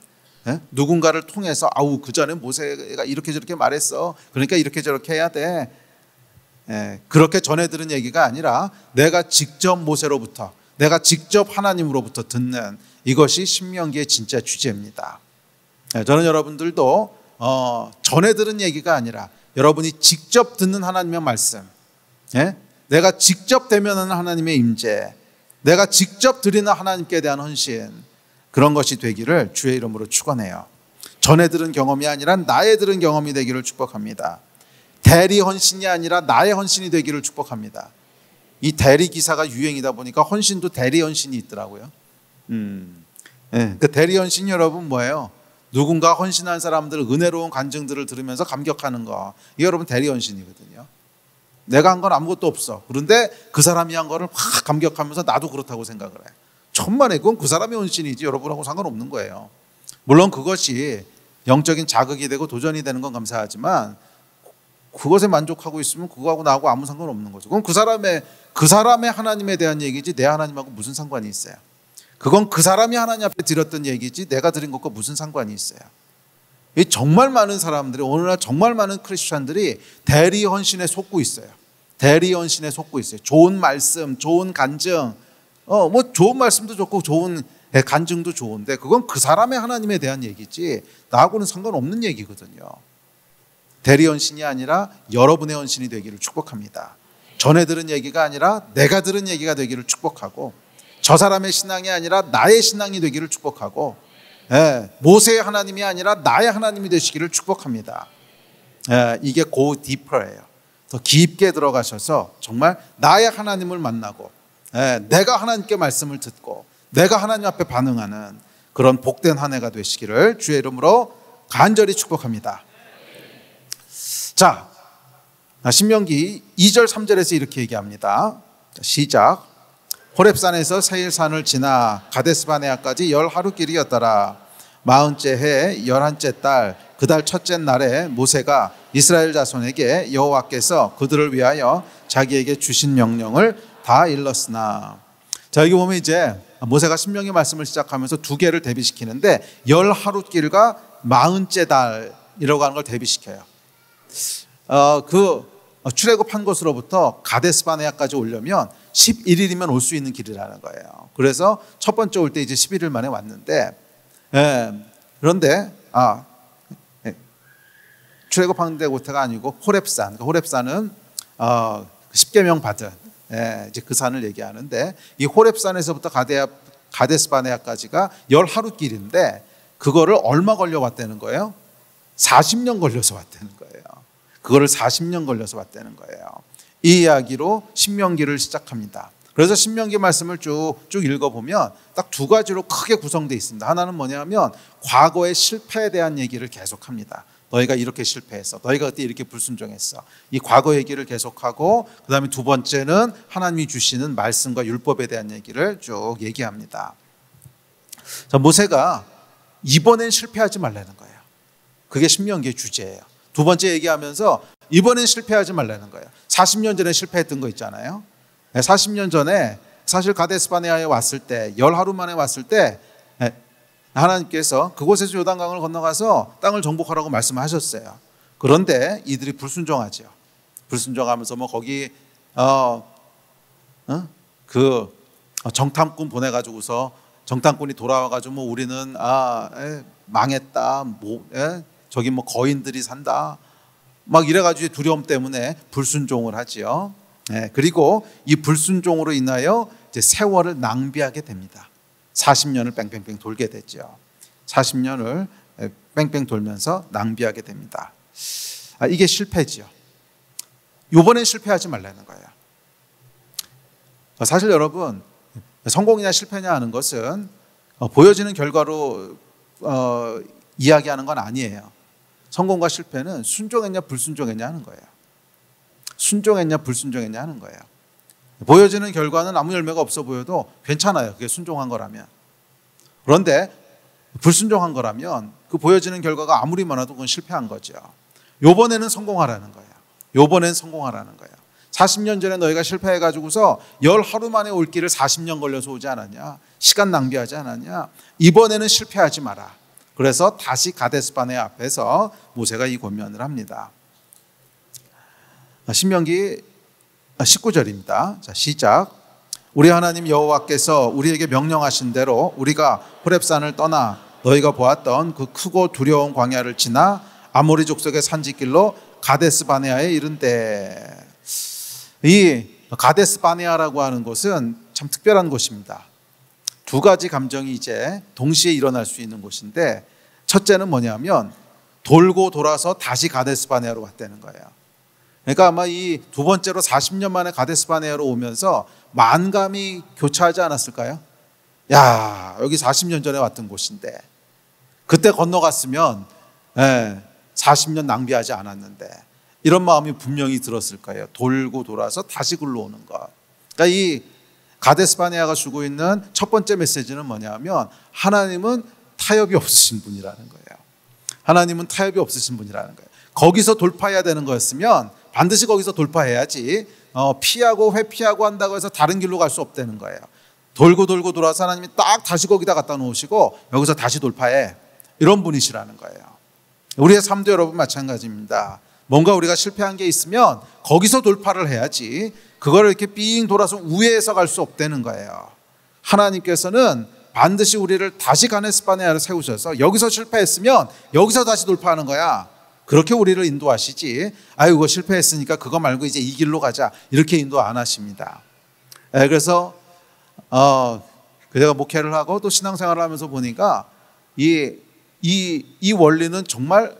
누군가를 통해서 그 전에 모세가 이렇게 저렇게 말했어. 그러니까 이렇게 저렇게 해야 돼. 그렇게 전해 들은 얘기가 아니라 내가 직접 모세로부터, 내가 직접 하나님으로부터 듣는, 이것이 신명기의 진짜 주제입니다. 저는 여러분들도 전해 들은 얘기가 아니라 여러분이 직접 듣는 하나님의 말씀, 내가 직접 대면하는 하나님의 임재, 내가 직접 드리는 하나님께 대한 헌신, 그런 것이 되기를 주의 이름으로 축원해요. 전해 들은 경험이 아니라 나의 들은 경험이 되기를 축복합니다. 대리 헌신이 아니라 나의 헌신이 되기를 축복합니다. 이 대리 기사가 유행이다 보니까 헌신도 대리 헌신이 있더라고요. 그 대리 헌신이 여러분 뭐예요? 누군가 헌신한 사람들 은혜로운 간증들을 들으면서 감격하는 거, 이게 여러분 대리 헌신이거든요. 내가 한 건 아무것도 없어. 그런데 그 사람이 한 거를 확 감격하면서 나도 그렇다고 생각을 해. 천만에 그건 그 사람의 헌신이지 여러분하고 상관없는 거예요. 물론 그것이 영적인 자극이 되고 도전이 되는 건 감사하지만 그것에 만족하고 있으면 그거하고 나하고 아무 상관없는 거죠. 그건 그 사람의 하나님에 대한 얘기지 내 하나님하고 무슨 상관이 있어요. 그건 그 사람이 하나님 앞에 드렸던 얘기지 내가 드린 것과 무슨 상관이 있어요. 정말 많은 사람들이, 오늘날 정말 많은 크리스찬들이 대리 헌신에 속고 있어요. 대리 헌신에 속고 있어요. 좋은 말씀, 좋은 간증, 뭐 좋은 말씀도 좋고 좋은 간증도 좋은데 그건 그 사람의 하나님에 대한 얘기지 나하고는 상관없는 얘기거든요. 대리 헌신이 아니라 여러분의 헌신이 되기를 축복합니다. 전에 들은 얘기가 아니라 내가 들은 얘기가 되기를 축복하고, 저 사람의 신앙이 아니라 나의 신앙이 되기를 축복하고, 모세의 하나님이 아니라 나의 하나님이 되시기를 축복합니다. 이게 go deeper예요. 더 깊게 들어가셔서 정말 나의 하나님을 만나고, 내가 하나님께 말씀을 듣고 내가 하나님 앞에 반응하는 그런 복된 한 해가 되시기를 주의 이름으로 간절히 축복합니다. 자, 신명기 2절 3절에서 이렇게 얘기합니다. 시작. 호렙산에서 세일산을 지나 가데스바네아까지 10하루길이었더라. 40째 해 11째 달 그 달 첫째 날에 모세가 이스라엘 자손에게 여호와께서 그들을 위하여 자기에게 주신 명령을 다 일렀으나. 자, 여기 보면 이제 모세가 신명기 말씀을 시작하면서 두 개를 대비시키는데 10하루길과 40째 달이라고 하는 걸 대비시켜요. 출애굽한 곳으로부터 가데스바네아까지 오려면 11일이면 올 수 있는 길이라는 거예요. 그래서 첫 번째 올 때 이제 11일 만에 왔는데, 그런데 출애굽한 데가 아니고 호렙산, 호렙산은 십계명 받은 이제 그 산을 얘기하는데, 이 호렙산에서부터 가데스바네아까지가 10하루길인데 그거를 얼마 걸려 왔다는 거예요? 40년 걸려서 왔다는 거예요. 그거를 40년 걸려서 왔다는 거예요. 이 이야기로 신명기를 시작합니다. 그래서 신명기 말씀을 쭉 읽어보면 딱 두 가지로 크게 구성되어 있습니다. 하나는 뭐냐면 과거의 실패에 대한 얘기를 계속합니다. 너희가 이렇게 실패했어. 너희가 그때 이렇게 불순종했어. 이 과거 얘기를 계속하고, 그 다음에 두 번째는 하나님이 주시는 말씀과 율법에 대한 얘기를 쭉 얘기합니다. 자, 모세가 이번엔 실패하지 말라는 거예요. 그게 신명기의 주제예요. 두 번째 얘기하면서 이번엔 실패하지 말라는 거예요. 40년 전에 실패했던 거 있잖아요. 40년 전에 사실 가데스바네아에 왔을 때 10하루 만에 왔을 때 하나님께서 그곳에서 요단강을 건너가서 땅을 정복하라고 말씀하셨어요. 그런데 이들이 불순종하죠. 불순종하면서 뭐 거기 그 정탐꾼 보내가지고서 정탐꾼이 돌아와가지고 뭐 우리는 망했다. 저기 뭐 거인들이 산다. 막 이래가지고 두려움 때문에 불순종을 하지요. 그리고 이 불순종으로 인하여 이제 세월을 낭비하게 됩니다. 40년을 뺑뺑뺑 돌게 되죠. 40년을 뺑뺑 돌면서 낭비하게 됩니다. 이게 실패지요. 이번엔 실패하지 말라는 거예요. 사실 여러분, 성공이냐 실패냐 하는 것은 보여지는 결과로 이야기하는 건 아니에요. 성공과 실패는 순종했냐 불순종했냐 하는 거예요. 순종했냐 불순종했냐 하는 거예요. 보여지는 결과는 아무 열매가 없어 보여도 괜찮아요. 그게 순종한 거라면. 그런데 불순종한 거라면 그 보여지는 결과가 아무리 많아도 그건 실패한 거죠. 요번에는 성공하라는 거예요. 요번엔 성공하라는 거예요. 40년 전에 너희가 실패해가지고서 10하루 만에 올 길을 40년 걸려서 오지 않았냐? 시간 낭비하지 않았냐? 이번에는 실패하지 마라. 그래서 다시 가데스바네아 앞에서 모세가 이 권면을 합니다. 신명기 19절입니다. 자, 시작. 우리 하나님 여호와께서 우리에게 명령하신 대로 우리가 호렙산을 떠나 너희가 보았던 그 크고 두려운 광야를 지나 아모리 족속의 산지길로 가데스 바네아에 이른데, 이 가데스 바네아라고 하는 곳은 참 특별한 곳입니다. 두 가지 감정이 이제 동시에 일어날 수 있는 곳인데, 첫째는 뭐냐면 돌고 돌아서 다시 가데스 바네아로 왔다는 거예요. 그러니까 아마 이 두 번째로 40년 만에 가데스 바네아로 오면서 만감이 교차하지 않았을까요? 야, 여기 40년 전에 왔던 곳인데 그때 건너갔으면 40년 낭비하지 않았는데, 이런 마음이 분명히 들었을 거예요. 돌고 돌아서 다시 굴러오는 것. 그러니까 이 가데스 바네아가 주고 있는 첫 번째 메시지는 뭐냐면 하나님은 타협이 없으신 분이라는 거예요. 하나님은 타협이 없으신 분이라는 거예요. 거기서 돌파해야 되는 거였으면 반드시 거기서 돌파해야지, 피하고 회피하고 한다고 해서 다른 길로 갈 수 없다는 거예요. 돌고 돌고 돌아서 하나님이 딱 다시 거기다 갖다 놓으시고 여기서 다시 돌파해, 이런 분이시라는 거예요. 우리의 삶도 여러분 마찬가지입니다. 뭔가 우리가 실패한 게 있으면 거기서 돌파를 해야지, 그걸 이렇게 삥 돌아서 우회해서 갈 수 없다는 거예요. 하나님께서는 반드시 우리를 다시 가데스 바네아를 세우셔서 여기서 실패했으면 여기서 다시 돌파하는 거야, 그렇게 우리를 인도하시지, 아유 이거 실패했으니까 그거 말고 이제 이 길로 가자, 이렇게 인도 안 하십니다. 그래서 제가 목회를 하고 또 신앙생활을 하면서 보니까 이 원리는 정말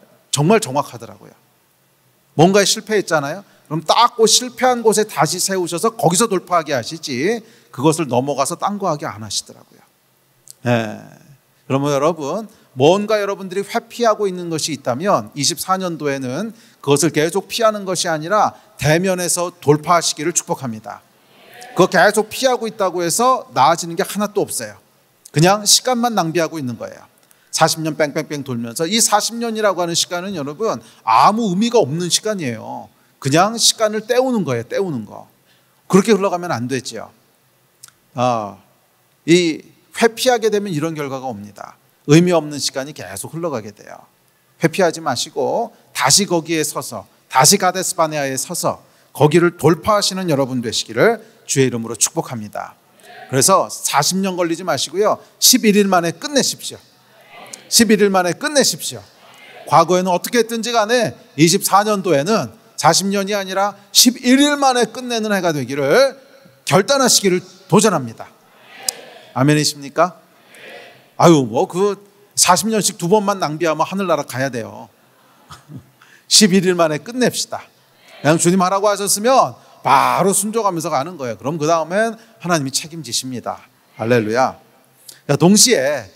정확하더라고요. 뭔가에 실패했잖아요. 그럼 딱 그 실패한 곳에 다시 세우셔서 거기서 돌파하게 하시지, 그것을 넘어가서 딴 거 하게 안 하시더라고요. 그러면 여러분, 뭔가 여러분들이 회피하고 있는 것이 있다면 24년도에는 그것을 계속 피하는 것이 아니라 대면에서 돌파하시기를 축복합니다. 그거 계속 피하고 있다고 해서 나아지는 게 하나도 없어요. 그냥 시간만 낭비하고 있는 거예요. 40년 뺑뺑뺑 돌면서, 이 40년이라고 하는 시간은 여러분 아무 의미가 없는 시간이에요. 그냥 시간을 때우는 거예요. 때우는 거. 그렇게 흘러가면 안 되죠. 이 회피하게 되면 이런 결과가 옵니다. 의미 없는 시간이 계속 흘러가게 돼요. 회피하지 마시고 다시 거기에 서서, 다시 가데스 바네아에 서서 거기를 돌파하시는 여러분 되시기를 주의 이름으로 축복합니다. 그래서 40년 걸리지 마시고요, 11일 만에 끝내십시오. 11일 만에 끝내십시오. 과거에는 어떻게 했든지 간에 24년도에는 40년이 아니라 11일 만에 끝내는 해가 되기를 결단하시기를 도전합니다. 아멘이십니까? 아유, 뭐 그 40년씩 두 번만 낭비하면 하늘나라 가야 돼요. 11일 만에 끝냅시다. 그냥 주님 하라고 하셨으면 바로 순종하면서 가는 거예요. 그럼 그 다음엔 하나님이 책임지십니다. 할렐루야. 동시에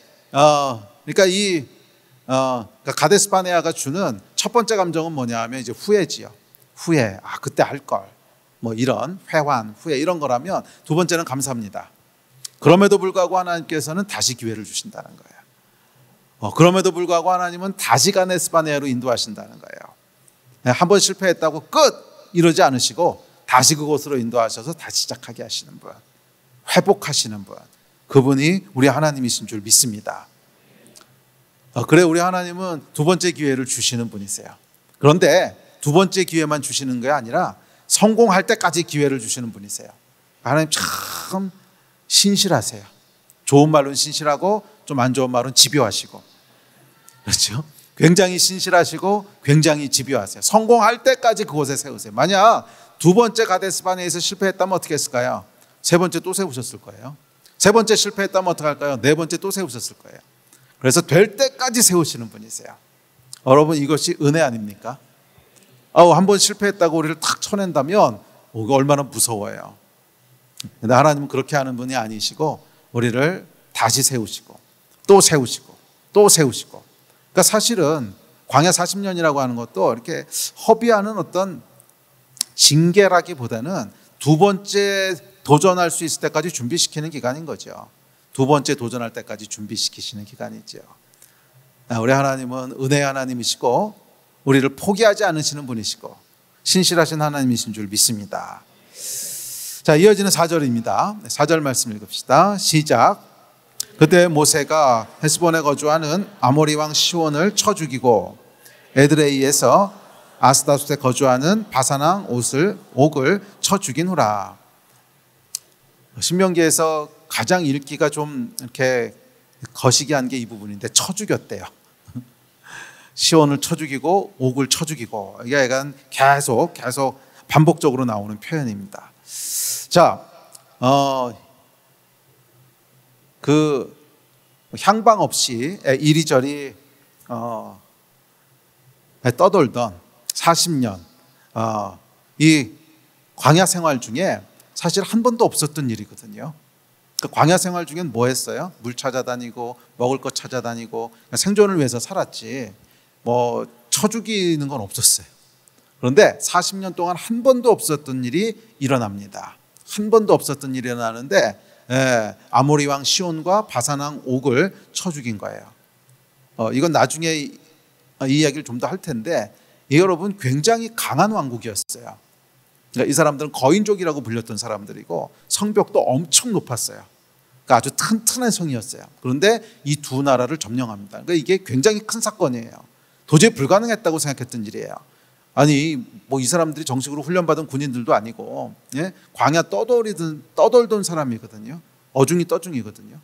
그러니까 가데스 바네아가 주는 첫 번째 감정은 뭐냐 하면 이제 후회지요. 후회. 그때 할 걸. 뭐 이런 회환, 후회, 이런 거라면, 두 번째는 감사합니다. 그럼에도 불구하고 하나님께서는 다시 기회를 주신다는 거예요. 그럼에도 불구하고 하나님은 다시 가데스 바네아로 인도하신다는 거예요. 한 번 실패했다고 끝! 이러지 않으시고 다시 그곳으로 인도하셔서 다시 시작하게 하시는 분, 회복하시는 분, 그분이 우리 하나님이신 줄 믿습니다. 그래, 우리 하나님은 두 번째 기회를 주시는 분이세요. 그런데 두 번째 기회만 주시는 게 아니라 성공할 때까지 기회를 주시는 분이세요. 하나님 참 신실하세요. 좋은 말로는 신실하고 좀 안 좋은 말은 집요하시고, 그렇죠? 굉장히 신실하시고 굉장히 집요하세요. 성공할 때까지 그곳에 세우세요. 만약 두 번째 가데스 바네아에서 실패했다면 어떻게 했을까요? 세 번째 또 세우셨을 거예요. 세 번째 실패했다면 어떻게 할까요? 네 번째 또 세우셨을 거예요. 그래서 될 때까지 세우시는 분이세요. 여러분, 이것이 은혜 아닙니까? 한 번 실패했다고 우리를 탁 쳐낸다면 이거 얼마나 무서워요. 근데 하나님은 그렇게 하는 분이 아니시고 우리를 다시 세우시고 또 세우시고 또 세우시고. 그러니까 사실은 광야 40년이라고 하는 것도 이렇게 허비하는 어떤 징계라기보다는 두 번째 도전할 수 있을 때까지 준비시키는 기간인 거죠. 두 번째 도전할 때까지 준비시키시는 기간이죠. 우리 하나님은 은혜의 하나님이시고 우리를 포기하지 않으시는 분이시고 신실하신 하나님이신 줄 믿습니다. 자, 이어지는 4절입니다. 4절 말씀 읽읍시다. 시작. 그때 모세가 헤스본에 거주하는 아모리 왕 시온을 쳐 죽이고 에드레이에서 아스다롯에 거주하는 바산 왕 옥을 쳐 죽인 후라. 신명기에서 가장 읽기가 좀 이렇게 거시기한 게 이 부분인데 쳐 죽였대요. 시온을 쳐 죽이고 옥을 쳐 죽이고, 이게 약간 계속 반복적으로 나오는 표현입니다. 자, 그 향방 없이 이리저리 떠돌던 40년 이 광야 생활 중에 사실 한 번도 없었던 일이거든요. 그 광야 생활 중엔 뭐 했어요? 물 찾아다니고 먹을 것 찾아다니고 생존을 위해서 살았지 뭐 쳐 죽이는 건 없었어요. 그런데 40년 동안 한 번도 없었던 일이 일어납니다. 한 번도 없었던 일이 일어나는데 아모리 왕 시온과 바산 왕 옥을 쳐 죽인 거예요. 이건 나중에 이 이야기를 좀 더 할 텐데, 이 여러분 굉장히 강한 왕국이었어요. 그러니까 이 사람들은 거인족이라고 불렸던 사람들이고 성벽도 엄청 높았어요. 그러니까 아주 튼튼한 성이었어요. 그런데 이 두 나라를 점령합니다. 그러니까 이게 굉장히 큰 사건이에요. 도저히 불가능했다고 생각했던 일이에요. 아니 뭐 이 사람들이 정식으로 훈련받은 군인들도 아니고 광야 떠돌던 사람이거든요. 어중이 떠중이거든요.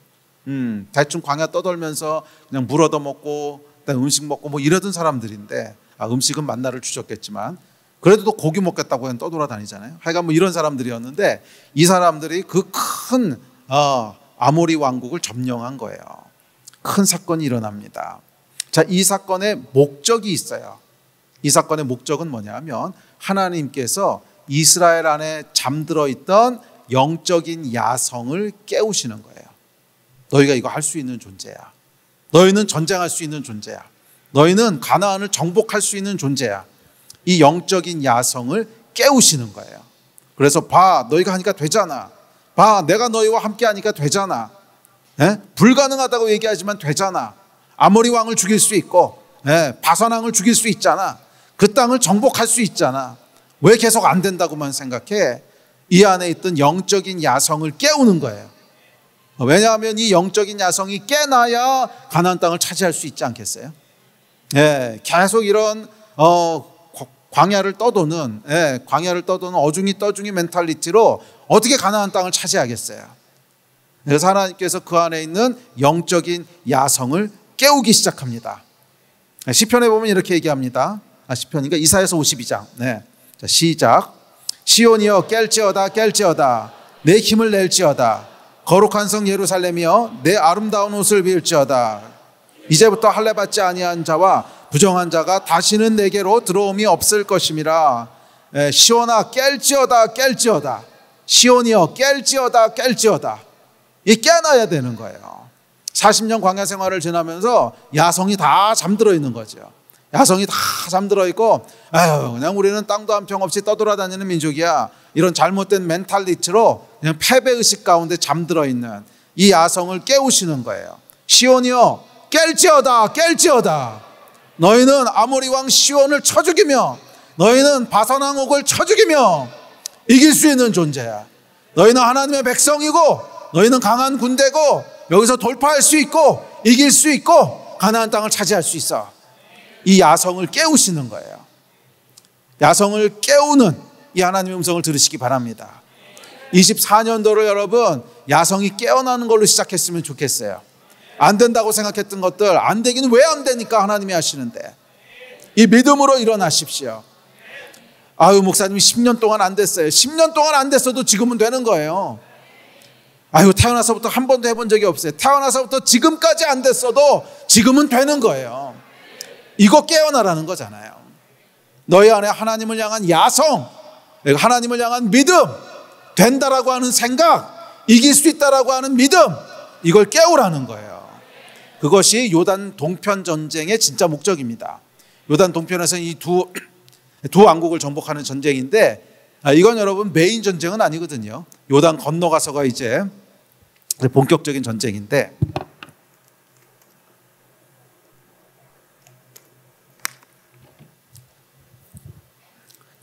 대충 광야 떠돌면서 그냥 물 얻어먹고 음식 먹고 뭐 이러던 사람들인데, 음식은 만나를 주셨겠지만 그래도 또 고기 먹겠다고 그냥 떠돌아다니잖아요. 하여간 뭐 이런 사람들이었는데, 이 사람들이 그 큰 아모리 왕국을 점령한 거예요. 큰 사건이 일어납니다. 자, 이 사건의 목적이 있어요. 이 사건의 목적은 뭐냐면 하나님께서 이스라엘 안에 잠들어 있던 영적인 야성을 깨우시는 거예요. 너희가 이거 할 수 있는 존재야. 너희는 전쟁할 수 있는 존재야. 너희는 가나안을 정복할 수 있는 존재야. 이 영적인 야성을 깨우시는 거예요. 그래서 봐, 너희가 하니까 되잖아. 봐, 내가 너희와 함께 하니까 되잖아. 불가능하다고 얘기하지만 되잖아. 아모리 왕을 죽일 수 있고 바산 왕을 죽일 수 있잖아. 그 땅을 정복할 수 있잖아. 왜 계속 안 된다고만 생각해? 이 안에 있던 영적인 야성을 깨우는 거예요. 왜냐하면 이 영적인 야성이 깨나야 가나안 땅을 차지할 수 있지 않겠어요? 계속 이런 광야를 떠도는 어중이 떠중이 멘탈리티로 어떻게 가나안 땅을 차지하겠어요? 그래서 하나님께서 그 안에 있는 영적인 야성을 깨우기 시작합니다. 시편에 보면 이렇게 얘기합니다. 시편이니까 이사야서 52장. 자, 시작. 시온이여 깰지어다 내 힘을 낼지어다. 거룩한 성 예루살렘이여 내 아름다운 옷을 비울지어다. 이제부터 할례 받지 아니한 자와 부정한 자가 다시는 내게로 들어옴이 없을 것임이라. 시온아 깰지어다. 시온이여 깰지어다. 이 깨어나야 되는 거예요. 40년 광야 생활을 지나면서 야성이 다 잠들어 있는 거죠. 야성이 다 잠들어 있고, 그냥 우리는 땅도 한 평 없이 떠돌아다니는 민족이야. 이런 잘못된 멘탈리티로 그냥 패배의식 가운데 잠들어 있는 이 야성을 깨우시는 거예요. 시온이여 깰지어다. 너희는 아모리 왕 시온을 쳐 죽이며 너희는 바산 왕 옥을 쳐 죽이며 이길 수 있는 존재야. 너희는 하나님의 백성이고 너희는 강한 군대고 여기서 돌파할 수 있고 이길 수 있고 가나안 땅을 차지할 수 있어. 이 야성을 깨우시는 거예요. 야성을 깨우는 이 하나님의 음성을 들으시기 바랍니다. 24년도를 여러분 야성이 깨어나는 걸로 시작했으면 좋겠어요. 안 된다고 생각했던 것들 안 되기는 왜 안 되니까 하나님이 하시는데, 이 믿음으로 일어나십시오. 아유 목사님이 10년 동안 안 됐어요. 10년 동안 안 됐어도 지금은 되는 거예요. 아유 태어나서부터 한 번도 해본 적이 없어요. 태어나서부터 지금까지 안 됐어도 지금은 되는 거예요. 이거 깨어나라는 거잖아요. 너희 안에 하나님을 향한 야성, 하나님을 향한 믿음, 된다라고 하는 생각, 이길 수 있다라고 하는 믿음, 이걸 깨우라는 거예요. 그것이 요단 동편 전쟁의 진짜 목적입니다. 요단 동편에서 이 두 왕국을 정복하는 전쟁인데, 이건 여러분 메인 전쟁은 아니거든요. 요단 건너가서가 이제 본격적인 전쟁인데,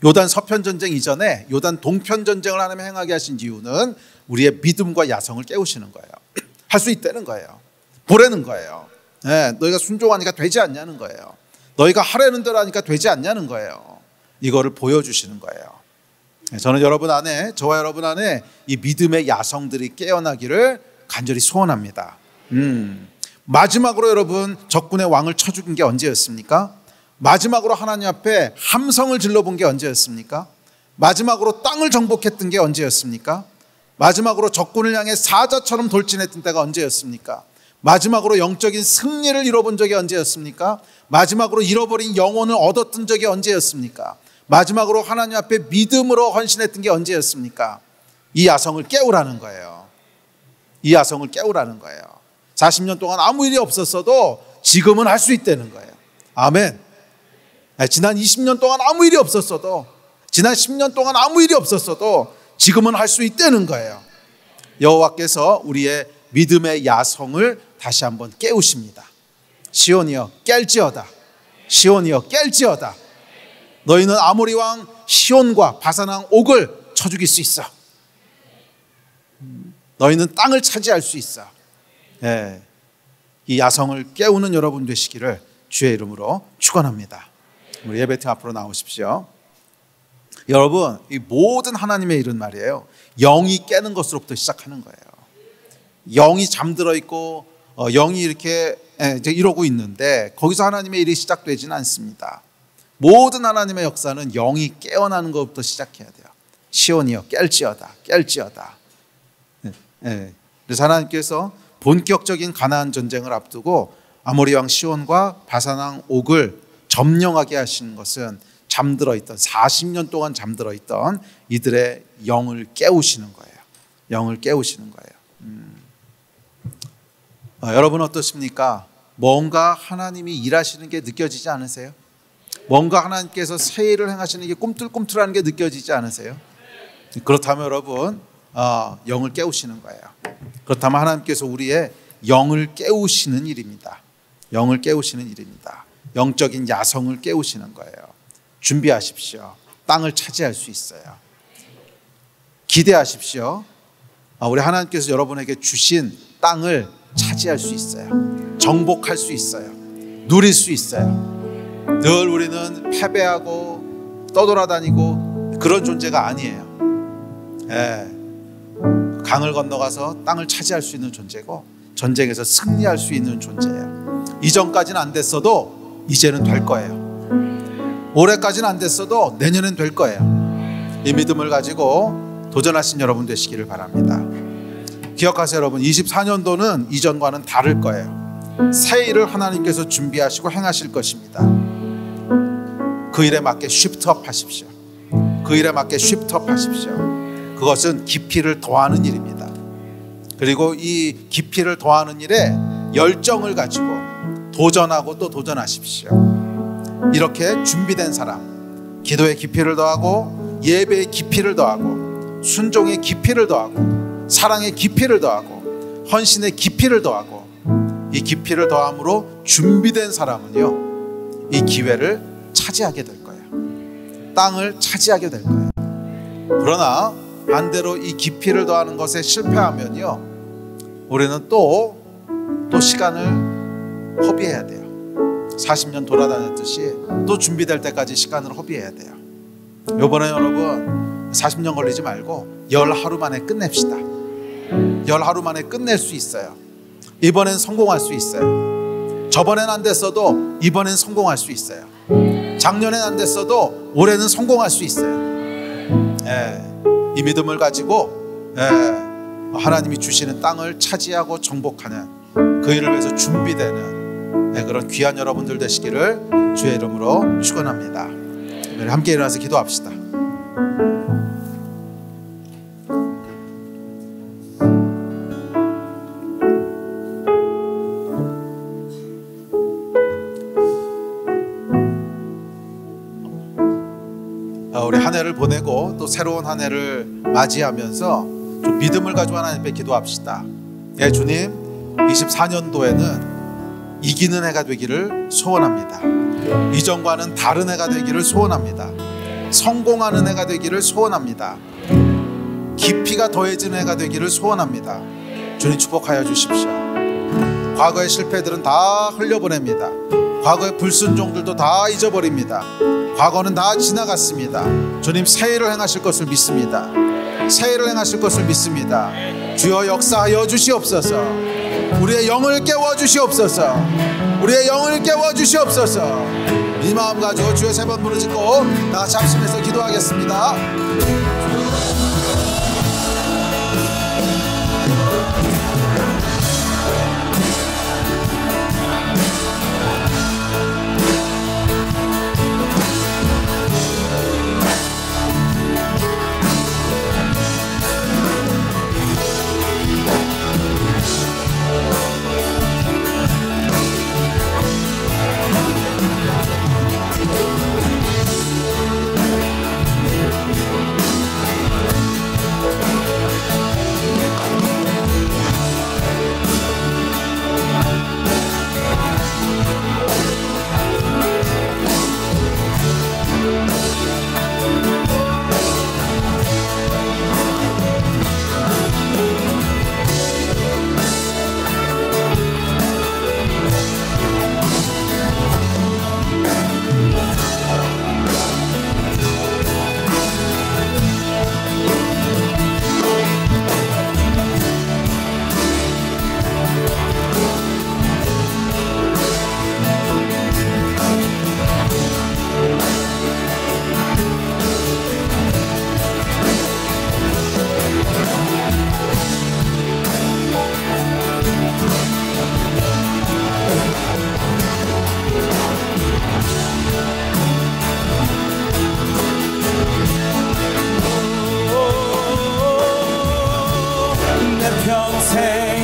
요단 서편 전쟁 이전에 요단 동편 전쟁을 하나님 행하게 하신 이유는 우리의 믿음과 야성을 깨우시는 거예요. 할 수 있다는 거예요. 보라는 거예요. 너희가 순종하니까 되지 않냐는 거예요. 너희가 하라는 대로 하니까 되지 않냐는 거예요. 이거를 보여주시는 거예요. 저는 여러분 안에, 저와 여러분 안에 이 믿음의 야성들이 깨어나기를 간절히 소원합니다. 마지막으로 여러분 적군의 왕을 쳐 죽인 게 언제였습니까? 마지막으로 하나님 앞에 함성을 질러본 게 언제였습니까? 마지막으로 땅을 정복했던 게 언제였습니까? 마지막으로 적군을 향해 사자처럼 돌진했던 때가 언제였습니까? 마지막으로 영적인 승리를 이뤄본 적이 언제였습니까? 마지막으로 잃어버린 영혼을 얻었던 적이 언제였습니까? 마지막으로 하나님 앞에 믿음으로 헌신했던 게 언제였습니까? 이 야성을 깨우라는 거예요. 이 야성을 깨우라는 거예요. 40년 동안 아무 일이 없었어도 지금은 할 수 있다는 거예요. 아멘. 지난 20년 동안 아무 일이 없었어도, 지난 10년 동안 아무 일이 없었어도 지금은 할 수 있다는 거예요. 여호와께서 우리의 믿음의 야성을 다시 한번 깨우십니다. 시온이여 깰지어다. 시온이여 깰지어다. 너희는 아모리 왕 시온과 바산 왕 옥을 쳐 죽일 수 있어. 너희는 땅을 차지할 수 있어. 예, 이 야성을 깨우는 여러분 되시기를 주의 이름으로 축원합니다. 우리 예배팀 앞으로 나오십시오. 여러분, 이 모든 하나님의 일은 말이에요, 영이 깨는 것으로부터 시작하는 거예요. 영이 잠들어 있고 영이 이렇게 이러고 있는데 거기서 하나님의 일이 시작되지는 않습니다. 모든 하나님의 역사는 영이 깨어나는 것부터 시작해야 돼요. 시온이여 깰지어다. 깰지어다. 그래서 하나님께서 본격적인 가나안 전쟁을 앞두고 아모리 왕 시온과 바산 왕 옥을 점령하게 하시는 것은 잠들어 있던, 40년 동안 잠들어 있던 이들의 영을 깨우시는 거예요. 영을 깨우시는 거예요. 여러분 어떻습니까? 뭔가 하나님이 일하시는 게 느껴지지 않으세요? 뭔가 하나님께서 새 일을 행하시는 게 꿈틀꿈틀하는 게 느껴지지 않으세요? 그렇다면 여러분, 영을 깨우시는 거예요. 그렇다면 하나님께서 우리의 영을 깨우시는 일입니다. 영을 깨우시는 일입니다. 영적인 야성을 깨우시는 거예요. 준비하십시오. 땅을 차지할 수 있어요. 기대하십시오. 우리 하나님께서 여러분에게 주신 땅을 차지할 수 있어요. 정복할 수 있어요. 누릴 수 있어요. 늘 우리는 패배하고 떠돌아다니고 그런 존재가 아니에요. 강을 건너가서 땅을 차지할 수 있는 존재고 전쟁에서 승리할 수 있는 존재예요. 이전까지는 안 됐어도 이제는 될 거예요. 올해까지는 안 됐어도 내년엔 될 거예요. 이 믿음을 가지고 도전하신 여러분 되시기를 바랍니다. 기억하세요 여러분, 24년도는 이전과는 다를 거예요. 새 일을 하나님께서 준비하시고 행하실 것입니다. 그 일에 맞게 쉬프트업 하십시오. 그 일에 맞게 쉬프트업 하십시오. 그것은 깊이를 더하는 일입니다. 그리고 이 깊이를 더하는 일에 열정을 가지고 도전하고 또 도전하십시오. 이렇게 준비된 사람, 기도의 깊이를 더하고 예배의 깊이를 더하고 순종의 깊이를 더하고 사랑의 깊이를 더하고 헌신의 깊이를 더하고 이 깊이를 더함으로 준비된 사람은요, 이 기회를 차지하게 될 거예요. 땅을 차지하게 될 거예요. 그러나 반대로 이 깊이를 더하는 것에 실패하면요, 우리는 또 시간을 허비해야 돼요. 40년 돌아다녔듯이 또 준비될 때까지 시간을 허비해야 돼요. 이번에 여러분 40년 걸리지 말고 10하루 만에 끝냅시다. 10하루 만에 끝낼 수 있어요. 이번엔 성공할 수 있어요. 저번엔 안 됐어도 이번엔 성공할 수 있어요. 작년엔 안 됐어도 올해는 성공할 수 있어요. 이 믿음을 가지고 하나님이 주시는 땅을 차지하고 정복하는 그 일을 위해서 준비되는 그런 귀한 여러분들 되시기를 주의 이름으로 축원합니다. 함께 일어나서 기도합시다. 우리 한 해를 보내고 또 새로운 한 해를 맞이하면서 좀 믿음을 가지고 하나님 앞에 기도합시다. 주님, 24년도에는 이기는 해가 되기를 소원합니다. 이전과는 다른 해가 되기를 소원합니다. 성공하는 해가 되기를 소원합니다. 깊이가 더해지는 해가 되기를 소원합니다. 주님 축복하여 주십시오. 과거의 실패들은 다 흘려보냅니다. 과거의 불순종들도 다 잊어버립니다. 과거는 다 지나갔습니다. 주님 새 일을 행하실 것을 믿습니다. 새 일을 행하실 것을 믿습니다. 주여 역사하여 주시옵소서. 우리의 영을 깨워주시옵소서. 우리의 영을 깨워주시옵소서. 이 마음 가지고 주여 세 번 부르짖고 다 같이 합심해서 기도하겠습니다.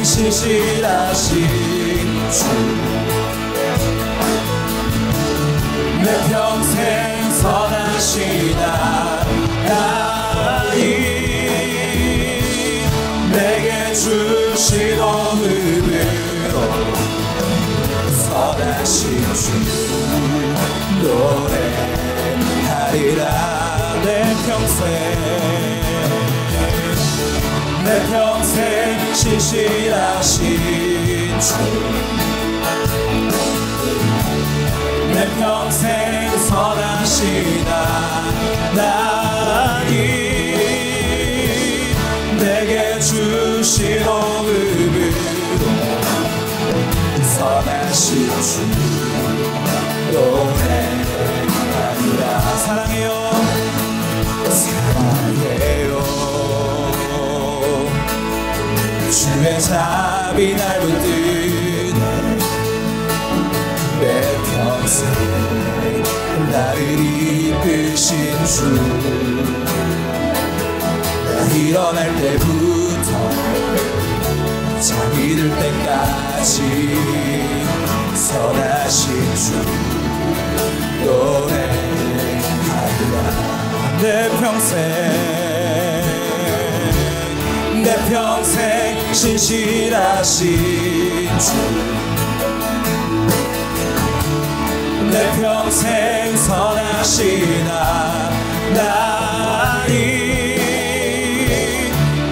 신실하신 주, 내 평생 선하시나 나이 내게 주신 은혜로 선하신 주 노래하리라. 내 평생 신실하신 주, 내 평생 선하시나 나니 내게 주신 은혜로 선하신 주 노래하리라. 사랑해요 사랑해요 주의 자비 날 붙드네. 내 평생 나를 이끄신 주, 나 일어날 때부터 잠이 들 때까지 선하신 주 노래하리라. 내 평생 신실하신 주, 내 평생 선하시나 나니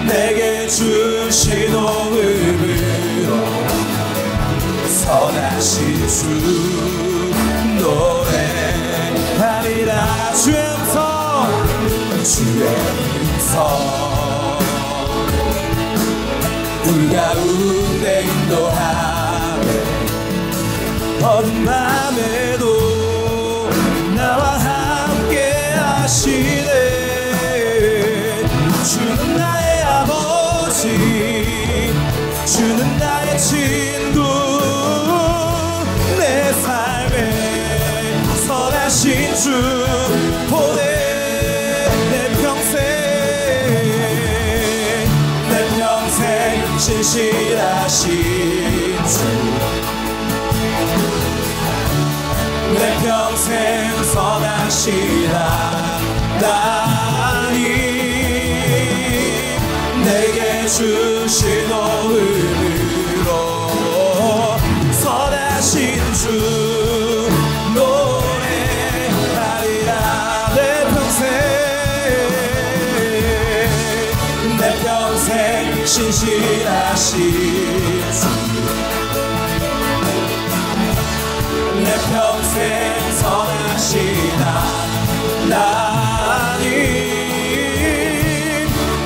내게 주신 은혜로 선하신 주 노래하리라. 주의 음성 불 가운데 인도하네. 어둠 밤에도 나와 함께 하시네. 주는 나의 아버지, 주는 나의 친구, 내 삶에 선하신 주 보내. 신실하신 주, 내 평생 선하시나 나니 내게 주신 은혜로 선하신 주 노래하리라. 내 평생 신실하신 주, 내 평생 선하시나 하나님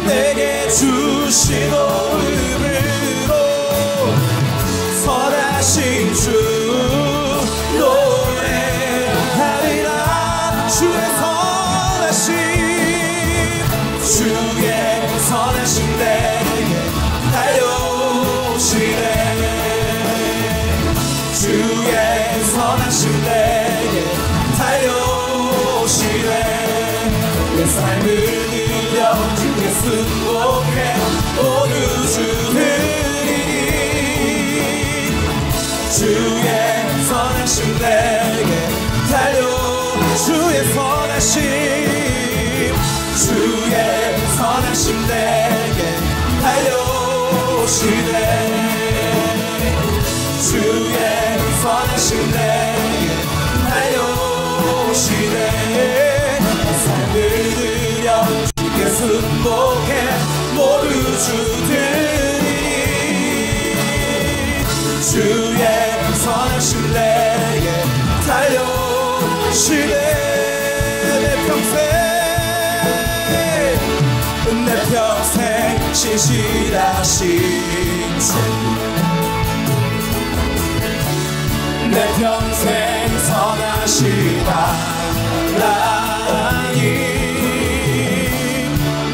내게 주신 오름으로 선하신 주 노래하리라. 주의 선하심 주의 선하심 내게 달려오시네. 주의 선하심 내게 달려오시네. 내 삶을 들려 주께 승복해 모두 주들이니. 주의 선하심 내게 달려. 주의 선하심 주의 선하심 내게 달려오시네. 주의 선하심 내게 달려오시네. 삶을 들여 주께 승복해 모두 주들이. 주의 선하심 내게 달려오시네. 내 평생 신실하신 주 내 평생 선하시다 하나님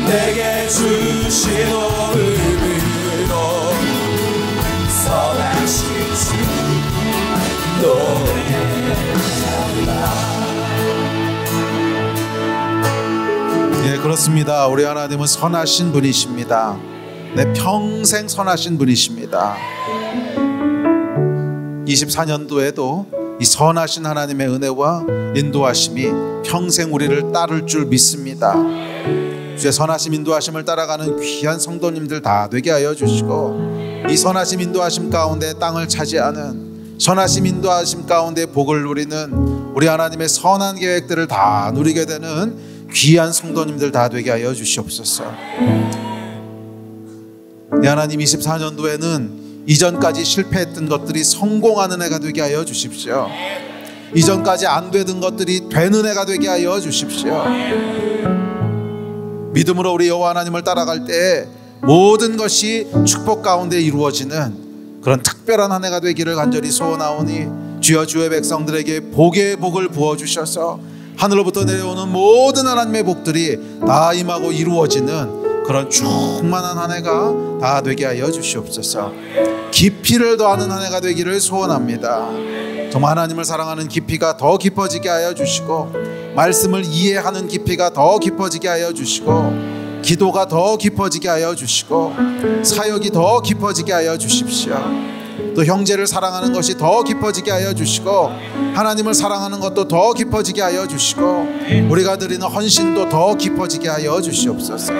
내게 주신 오름으로 선하신 주 노래하리라. 예, 그렇습니다. 우리 하나님은 선하신 분이십니다. 내 평생 선하신 분이십니다. 24년도에도 이 선하신 하나님의 은혜와 인도하심이 평생 우리를 따를 줄 믿습니다. 주의 선하심 인도하심을 따라가는 귀한 성도님들 다 되게 하여 주시고, 이 선하심 인도하심 가운데 땅을 차지하는, 선하심 인도하심 가운데 복을 누리는 우리 하나님의 선한 계획들을 다 누리게 되는 귀한 성도님들 다 되게 하여 주시옵소서. 내 하나님, 24년도에는 이전까지 실패했던 것들이 성공하는 해가 되게 하여 주십시오. 이전까지 안 되던 것들이 되는 해가 되게 하여 주십시오. 믿음으로 우리 여호와 하나님을 따라갈 때 모든 것이 축복 가운데 이루어지는 그런 특별한 한 해가 되기를 간절히 소원하오니, 주여 주의 백성들에게 복의 복을 부어주셔서 하늘로부터 내려오는 모든 하나님의 복들이 다 임하고 이루어지는 그런 충만한 한 해가 다 되게 하여 주시옵소서. 깊이를 더하는 한 해가 되기를 소원합니다. 정말 하나님을 사랑하는 깊이가 더 깊어지게 하여 주시고, 말씀을 이해하는 깊이가 더 깊어지게 하여 주시고, 기도가 더 깊어지게 하여 주시고, 사역이 더 깊어지게 하여 주십시오. 또 형제를 사랑하는 것이 더 깊어지게 하여 주시고, 하나님을 사랑하는 것도 더 깊어지게 하여 주시고, 우리가 드리는 헌신도 더 깊어지게 하여 주시옵소서.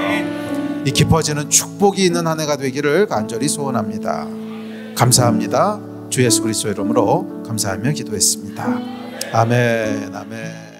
이 깊어지는 축복이 있는 한 해가 되기를 간절히 소원합니다. 감사합니다. 주 예수 그리스도의 이름으로 감사하며 기도했습니다. 아멘. 아멘.